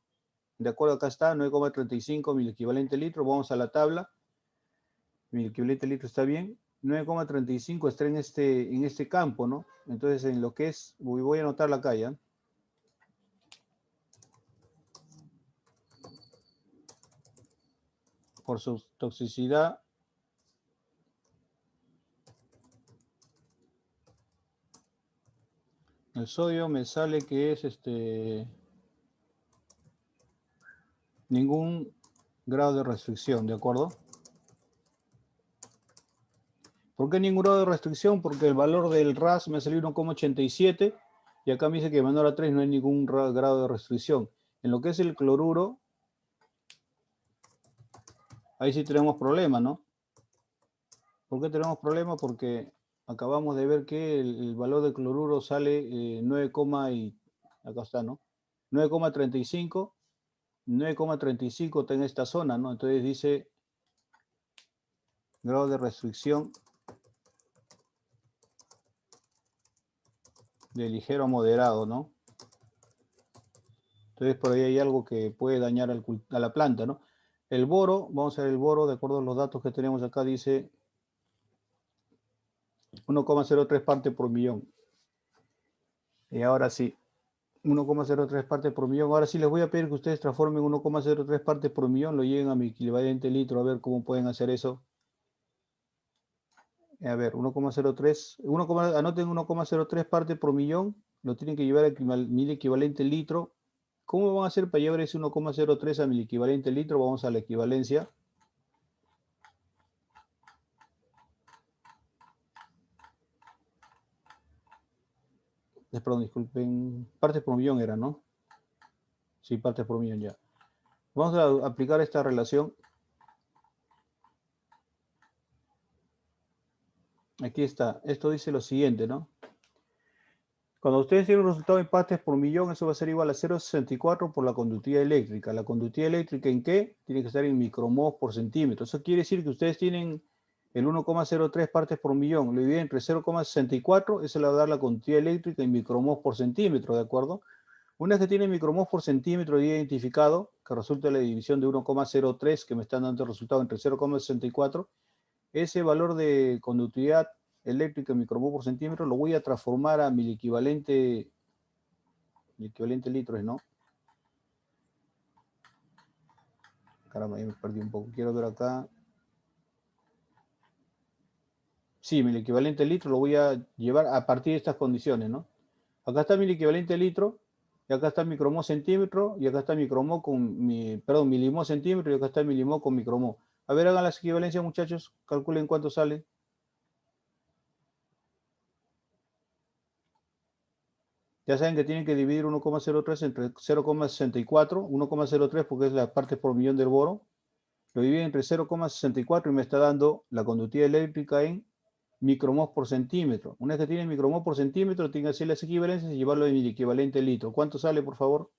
de acuerdo, acá está, 9,35 miliequivalente litro, vamos a la tabla, miliequivalente litro está bien, 9,35 está en este campo, ¿no? Entonces, en lo que es, voy a anotarla acá ya. Por su toxicidad, el sodio me sale que es ningún grado de restricción, ¿de acuerdo? ¿Por qué ningún grado de restricción? Porque el valor del RAS me salió 1,87 y acá me dice que menor a 3 no hay ningún grado de restricción. En lo que es el cloruro, ahí sí tenemos problema, ¿no? ¿Por qué tenemos problema? Porque acabamos de ver que el valor del cloruro sale 9, acá está, ¿no? 9,35. 9,35 está en esta zona, ¿no? Entonces dice grado de restricción de ligero a moderado, ¿no? Entonces por ahí hay algo que puede dañar a la planta, ¿no? El boro, vamos a ver el boro, de acuerdo a los datos que tenemos acá, dice 1,03 partes por millón. Y ahora sí, 1,03 partes por millón. Ahora sí les voy a pedir que ustedes transformen 1,03 partes por millón, lo lleguen a mi equivalente litro, a ver cómo pueden hacer eso. A ver, 1,03, anoten 1,03 partes por millón, lo tienen que llevar a mil equivalente litro. ¿Cómo van a hacer para llevar ese 1,03 a mil equivalente litro? Vamos a la equivalencia. perdón, disculpen, partes por millón era, ¿no? Sí, partes por millón ya. Vamos a aplicar esta relación. Aquí está. Esto dice lo siguiente, ¿no? Cuando ustedes tienen un resultado en partes por millón, eso va a ser igual a 0,64 por la conductividad eléctrica. ¿La conductividad eléctrica en qué? Tiene que estar en micromos por centímetro. Eso quiere decir que ustedes tienen el 1,03 partes por millón. Lo dividen entre 0,64, eso le va a dar la conductividad eléctrica en micromos por centímetro, ¿de acuerdo? Una vez que tiene micromos por centímetro identificado, que resulta la división de 1,03, que me están dando el resultado entre 0,64, ese valor de conductividad eléctrica en micromos por centímetro lo voy a transformar a el equivalente litros, ¿no? Caramba, ya me perdí un poco. Quiero ver acá. Sí, el equivalente litro lo voy a llevar a partir de estas condiciones, ¿no? Acá está el equivalente litro, y acá está micromos centímetro, y acá está micromos con milimos centímetro, y acá está milimos con micromos. A ver, hagan las equivalencias, muchachos. Calculen cuánto sale. Ya saben que tienen que dividir 1,03 entre 0,64, 1,03 porque es la parte por millón del boro. Lo dividen entre 0,64 y me está dando la conductividad eléctrica en micromos por centímetro. Una vez que tienen micromos por centímetro, tienen que hacer las equivalencias y llevarlo en el equivalente litro. ¿Cuánto sale, por favor?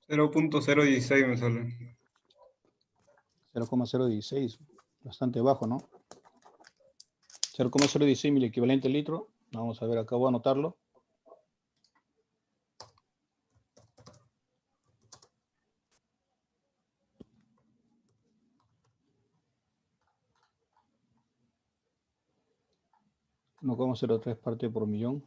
0.016 me sale. 0,016. Bastante bajo, ¿no? 0,016 mil equivalente litro. Vamos a ver acá, voy a anotarlo. No, 0,03 parte por millón.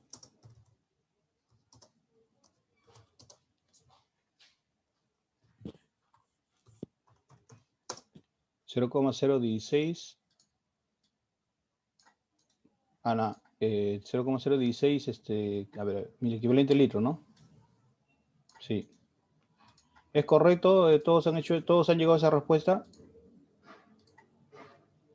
$0,016. Ana, 0,016, a ver, mil equivalente litro, ¿no? Sí. ¿Es correcto? ¿Todos han llegado a esa respuesta?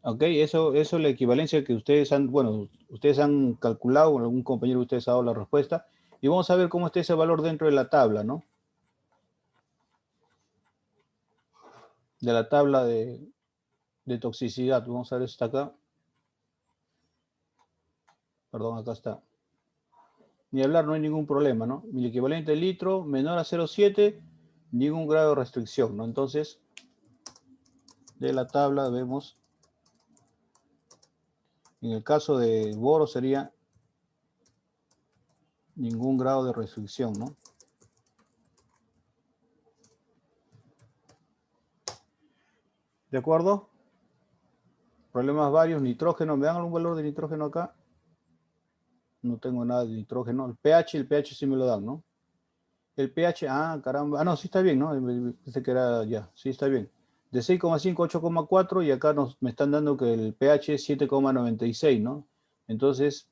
Ok, eso es la equivalencia que ustedes han calculado, algún compañero de ustedes ha dado la respuesta, y vamos a ver cómo está ese valor dentro de la tabla, ¿no? De la tabla de toxicidad. Vamos a ver si está acá. Perdón, acá está. Ni hablar, no hay ningún problema, ¿no? Mil equivalente litro menor a 0,7, ningún grado de restricción, ¿no? Entonces, de la tabla vemos, en el caso de boro sería ningún grado de restricción, ¿no? ¿De acuerdo? Problemas varios, nitrógeno, ¿me dan algún valor de nitrógeno acá? No tengo nada de nitrógeno. El pH sí me lo dan, ¿no? El pH, caramba. No, sí está bien, ¿no? Pensé que era ya, sí está bien. De 6,5 a 8,4 y acá me están dando que el pH es 7,96, ¿no? Entonces,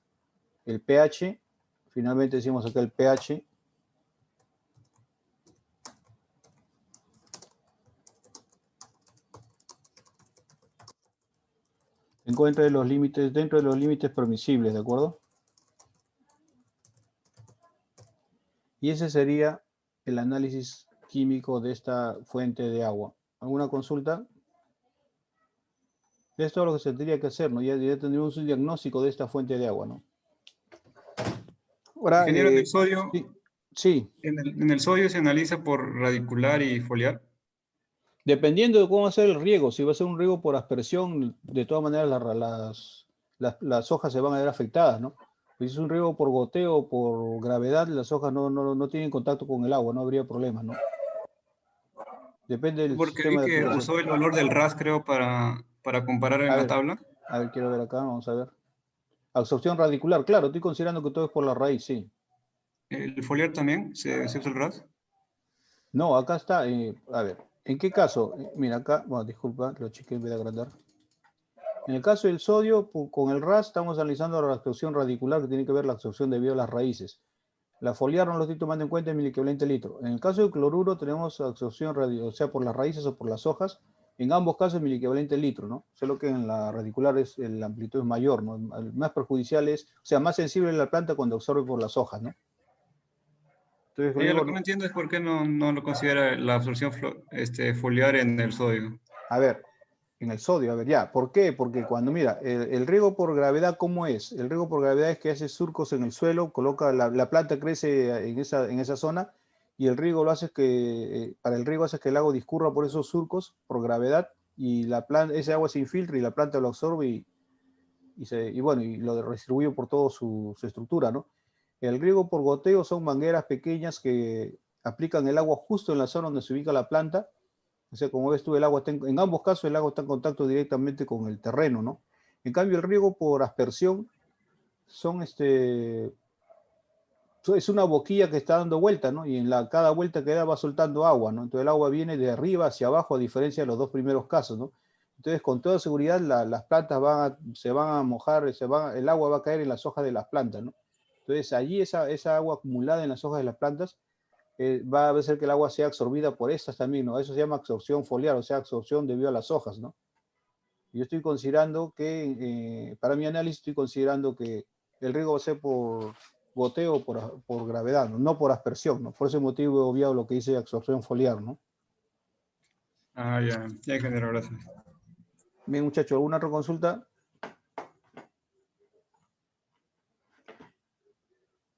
el pH, finalmente decimos acá el pH. Se encuentra dentro de los límites permisibles, ¿de acuerdo? Y ese sería el análisis químico de esta fuente de agua. ¿Alguna consulta? Esto es todo lo que se tendría que hacer, ¿no? Ya tendríamos un diagnóstico de esta fuente de agua, ¿no? Ahora, Ingeniero, en el sodio, sí. En el sodio se analiza por radicular y foliar. Dependiendo de cómo va a ser el riego, si va a ser un riego por aspersión, de todas maneras las hojas se van a ver afectadas, ¿no? Si es un riego por goteo o por gravedad, las hojas no tienen contacto con el agua, no habría problemas, ¿no? Depende del sistema de... Porque usó el valor del RAS, creo, para comparar en la tabla. A ver, quiero ver acá, vamos a ver. Absorción radicular, claro, estoy considerando que todo es por la raíz, sí. ¿El foliar también se usa el RAS? No, acá está, a ver, ¿en qué caso? Mira acá, bueno, disculpa, lo chequé en vez de agrandar. En el caso del sodio, con el RAS estamos analizando la absorción radicular, que tiene que ver la absorción debido a las raíces. La foliar no lo estoy tomando en cuenta en mil equivalente litro. En el caso del cloruro tenemos absorción o sea, por las raíces o por las hojas, En ambos casos el equivalente al litro, ¿no? Solo que en la radicular la amplitud es mayor, ¿no? El más perjudicial es, o sea, más sensible la planta cuando absorbe por las hojas, ¿no? Entonces, Lo digo, que no entiendo es por qué no lo considera la absorción foliar en el sodio. a ver, en el sodio, a ver, ya. ¿Por qué? Porque cuando, mira, el riego por gravedad, ¿cómo es? El riego por gravedad es que hace surcos en el suelo, coloca, la planta crece en esa zona, y el riego lo hace que, para el riego hace que el agua discurra por esos surcos, por gravedad, y la planta, ese agua se infiltra y la planta lo absorbe y bueno, y lo redistribuye por toda su estructura, ¿no? El riego por goteo son mangueras pequeñas que aplican el agua justo en la zona donde se ubica la planta. O sea, como ves tú, el agua en ambos casos el agua está en contacto directamente con el terreno, ¿no? En cambio, el riego por aspersión es una boquilla que está dando vuelta, ¿no? Y en cada vuelta que da va soltando agua, ¿no? Entonces el agua viene de arriba hacia abajo, a diferencia de los dos primeros casos, ¿no? Entonces, con toda seguridad, las plantas se van a mojar, el agua va a caer en las hojas de las plantas, ¿no? Entonces, allí esa agua acumulada en las hojas de las plantas va a hacer que el agua sea absorbida por estas también, ¿no? Eso se llama absorción foliar, o sea, absorción debido a las hojas, ¿no? Yo estoy considerando que, para mi análisis, estoy considerando que el riego va a ser por goteo por gravedad, ¿no? No por aspersión, ¿no? Por ese motivo he obviado lo que dice absorción foliar, ¿no? Ah, ya, ingeniero, gracias. Bien, muchachos, ¿alguna otra consulta?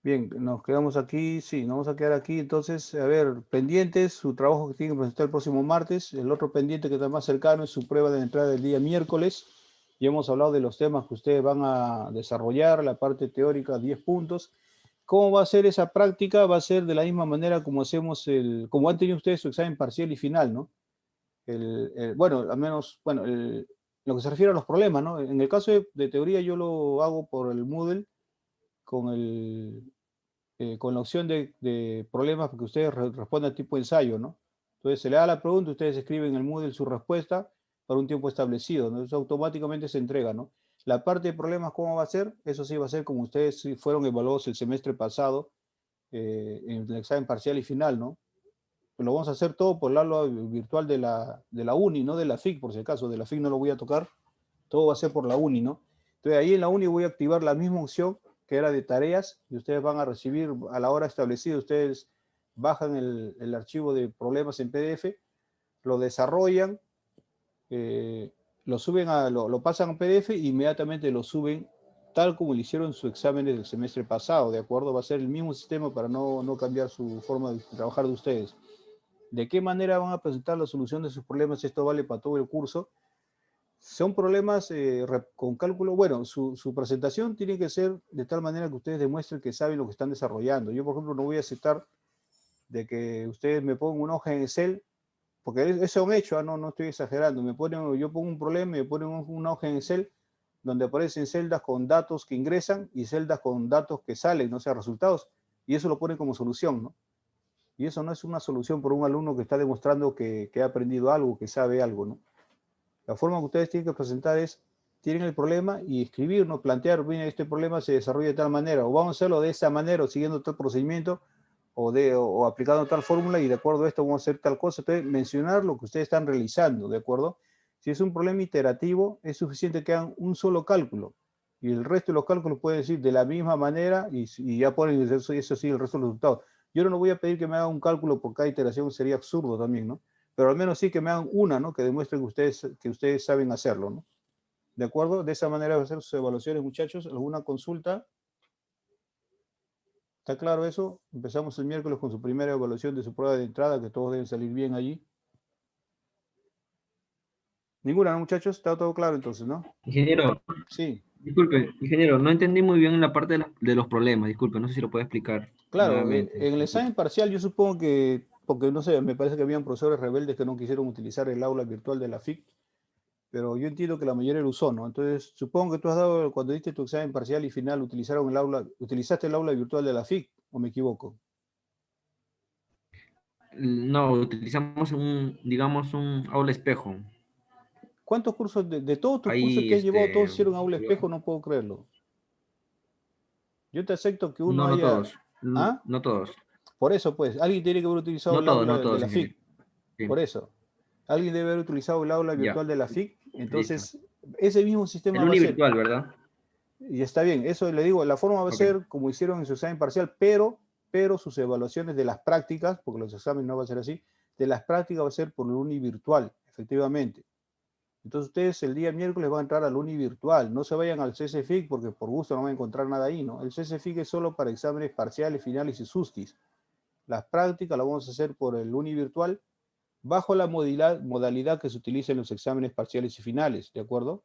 Bien, nos quedamos aquí, sí, nos vamos a quedar aquí. Entonces, a ver, pendientes, su trabajo que tiene que presentar el próximo martes. El otro pendiente que está más cercano es su prueba de entrada del día miércoles. Ya hemos hablado de los temas que ustedes van a desarrollar, la parte teórica, 10 puntos. ¿Cómo va a ser esa práctica? Va a ser de la misma manera como como han tenido ustedes su examen parcial y final, ¿no? Bueno, al menos, bueno, lo que se refiere a los problemas, ¿no? En el caso de teoría yo lo hago por el Moodle con la opción de problemas porque ustedes respondan tipo ensayo, ¿no? Entonces se le da la pregunta, ustedes escriben en el Moodle su respuesta para un tiempo establecido, ¿no? Eso automáticamente se entrega, ¿no? La parte de problemas, ¿cómo va a ser? Eso sí va a ser como ustedes fueron evaluados el semestre pasado en el examen parcial y final, ¿no? Lo vamos a hacer todo por el aula virtual de la UNI, no de la FIC, por si acaso, de la FIC no lo voy a tocar, todo va a ser por la UNI, ¿no? Entonces ahí en la UNI voy a activar la misma opción que era de tareas, y ustedes van a recibir a la hora establecida, ustedes bajan el archivo de problemas en PDF, lo desarrollan, lo suben lo pasan a PDF e inmediatamente lo suben tal como lo hicieron en su examen del semestre pasado, ¿de acuerdo? Va a ser el mismo sistema para no cambiar su forma de trabajar de ustedes. ¿De qué manera van a presentar la solución de sus problemas? Esto vale para todo el curso. Son problemas con cálculo. Bueno, su presentación tiene que ser de tal manera que ustedes demuestren que saben lo que están desarrollando. Yo, por ejemplo, no voy a aceptar de que ustedes me pongan una hoja en Excel, porque eso es un hecho, no estoy exagerando. Yo pongo un problema y me ponen una hoja en Excel donde aparecen celdas con datos que ingresan y celdas con datos que salen, o sea, resultados, y eso lo ponen como solución, ¿no? Y eso no es una solución por un alumno que está demostrando que ha aprendido algo, que sabe algo, ¿no? La forma que ustedes tienen que presentar es, tienen el problema y escribir, ¿no? Plantear, bien, este problema se desarrolla de tal manera, o vamos a hacerlo de esa manera, o siguiendo tal procedimiento, o aplicando tal fórmula, y de acuerdo a esto vamos a hacer tal cosa. Entonces, mencionar lo que ustedes están realizando, ¿de acuerdo? Si es un problema iterativo, es suficiente que hagan un solo cálculo, y el resto de los cálculos pueden decir de la misma manera, y ya ponen eso sí, el resto de los resultados. Yo no voy a pedir que me hagan un cálculo por cada iteración, sería absurdo también, ¿no? Pero al menos sí que me hagan una, ¿no? Que demuestren que ustedes saben hacerlo, ¿no? ¿De acuerdo? De esa manera van a hacer sus evaluaciones, muchachos. ¿Alguna consulta? ¿Está claro eso? Empezamos el miércoles con su primera evaluación de su prueba de entrada, que todos deben salir bien allí. Ninguna, ¿no, muchachos? Está todo claro entonces, ¿no? Ingeniero. Sí. Disculpe, ingeniero, no entendí muy bien la parte de los problemas, disculpe, no sé si lo puede explicar. Claro, nuevamente. en el examen parcial yo supongo que, porque no sé, me parece que habían profesores rebeldes que no quisieron utilizar el aula virtual de la FIC, pero yo entiendo que la mayoría lo usó, ¿no? Entonces, supongo que tú has dado, cuando diste tu examen parcial y final, utilizaste el aula virtual de la FIC, ¿o me equivoco? No, utilizamos digamos, un aula espejo. ¿Cuántos cursos, de todos tus Ahí, cursos que has llevado, todos hicieron aula espejo? No puedo creerlo. Yo te acepto que uno no haya... todos. ¿Ah? No todos. Por eso, pues, alguien tiene que haber utilizado No el todos, aula no todos, de la FIC. sí. Por eso. Alguien debe haber utilizado el aula Ya. virtual de la FIC. Entonces, ese mismo sistema El va a ser. univirtual, ¿verdad? Y está bien, eso le digo, la forma va a Ok. ser como hicieron en su examen parcial, pero sus evaluaciones de las prácticas, porque los exámenes no va a ser así, de las prácticas va a ser por el univirtual, efectivamente. Entonces ustedes el día miércoles van a entrar al univirtual, no se vayan al CSFIC porque por gusto no van a encontrar nada ahí, ¿no? El CSFIC es solo para exámenes parciales, finales y sustis. Las prácticas las vamos a hacer por el univirtual bajo la modalidad que se utiliza en los exámenes parciales y finales, ¿de acuerdo?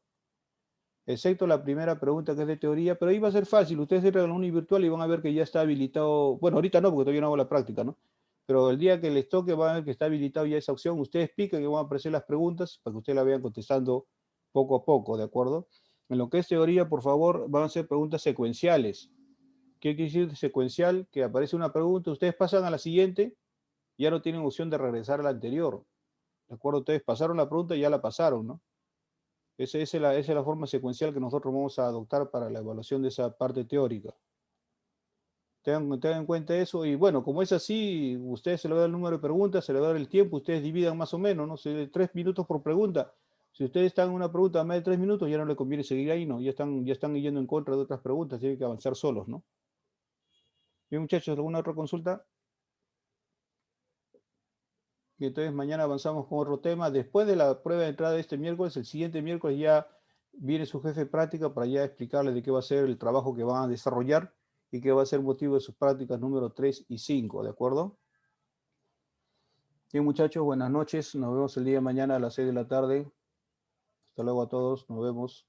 Excepto la primera pregunta que es de teoría, pero ahí va a ser fácil. Ustedes entran al univirtual y van a ver que ya está habilitado. Bueno, ahorita no, porque todavía no hago la práctica, ¿no? Pero el día que les toque van a ver que está habilitado ya esa opción. Ustedes pican que van a aparecer las preguntas para que ustedes la vayan contestando poco a poco, ¿de acuerdo? En lo que es teoría, por favor, van a ser preguntas secuenciales. ¿Qué quiere decir secuencial? Que aparece una pregunta, ustedes pasan a la siguiente, ya no tienen opción de regresar a la anterior. ¿De acuerdo? Ustedes pasaron la pregunta y ya la pasaron, ¿no? Esa es la forma secuencial que nosotros vamos a adoptar para la evaluación de esa parte teórica. Tengan en cuenta eso. Y bueno, como es así, ustedes se le da el número de preguntas, se le da el tiempo, ustedes dividan más o menos, ¿no? 3 minutos por pregunta. Si ustedes están en una pregunta a más de 3 minutos, ya no les conviene seguir ahí, ¿no? Ya están yendo en contra de otras preguntas, tienen que avanzar solos, ¿no? Bien, muchachos, ¿alguna otra consulta? Y entonces mañana avanzamos con otro tema. Después de la prueba de entrada de este miércoles, el siguiente miércoles ya viene su jefe de práctica para ya explicarles de qué va a ser el trabajo que van a desarrollar y qué va a ser motivo de sus prácticas número 3 y 5, ¿de acuerdo? Bien, muchachos, buenas noches. Nos vemos el día de mañana a las 6 de la tarde. Hasta luego a todos. Nos vemos.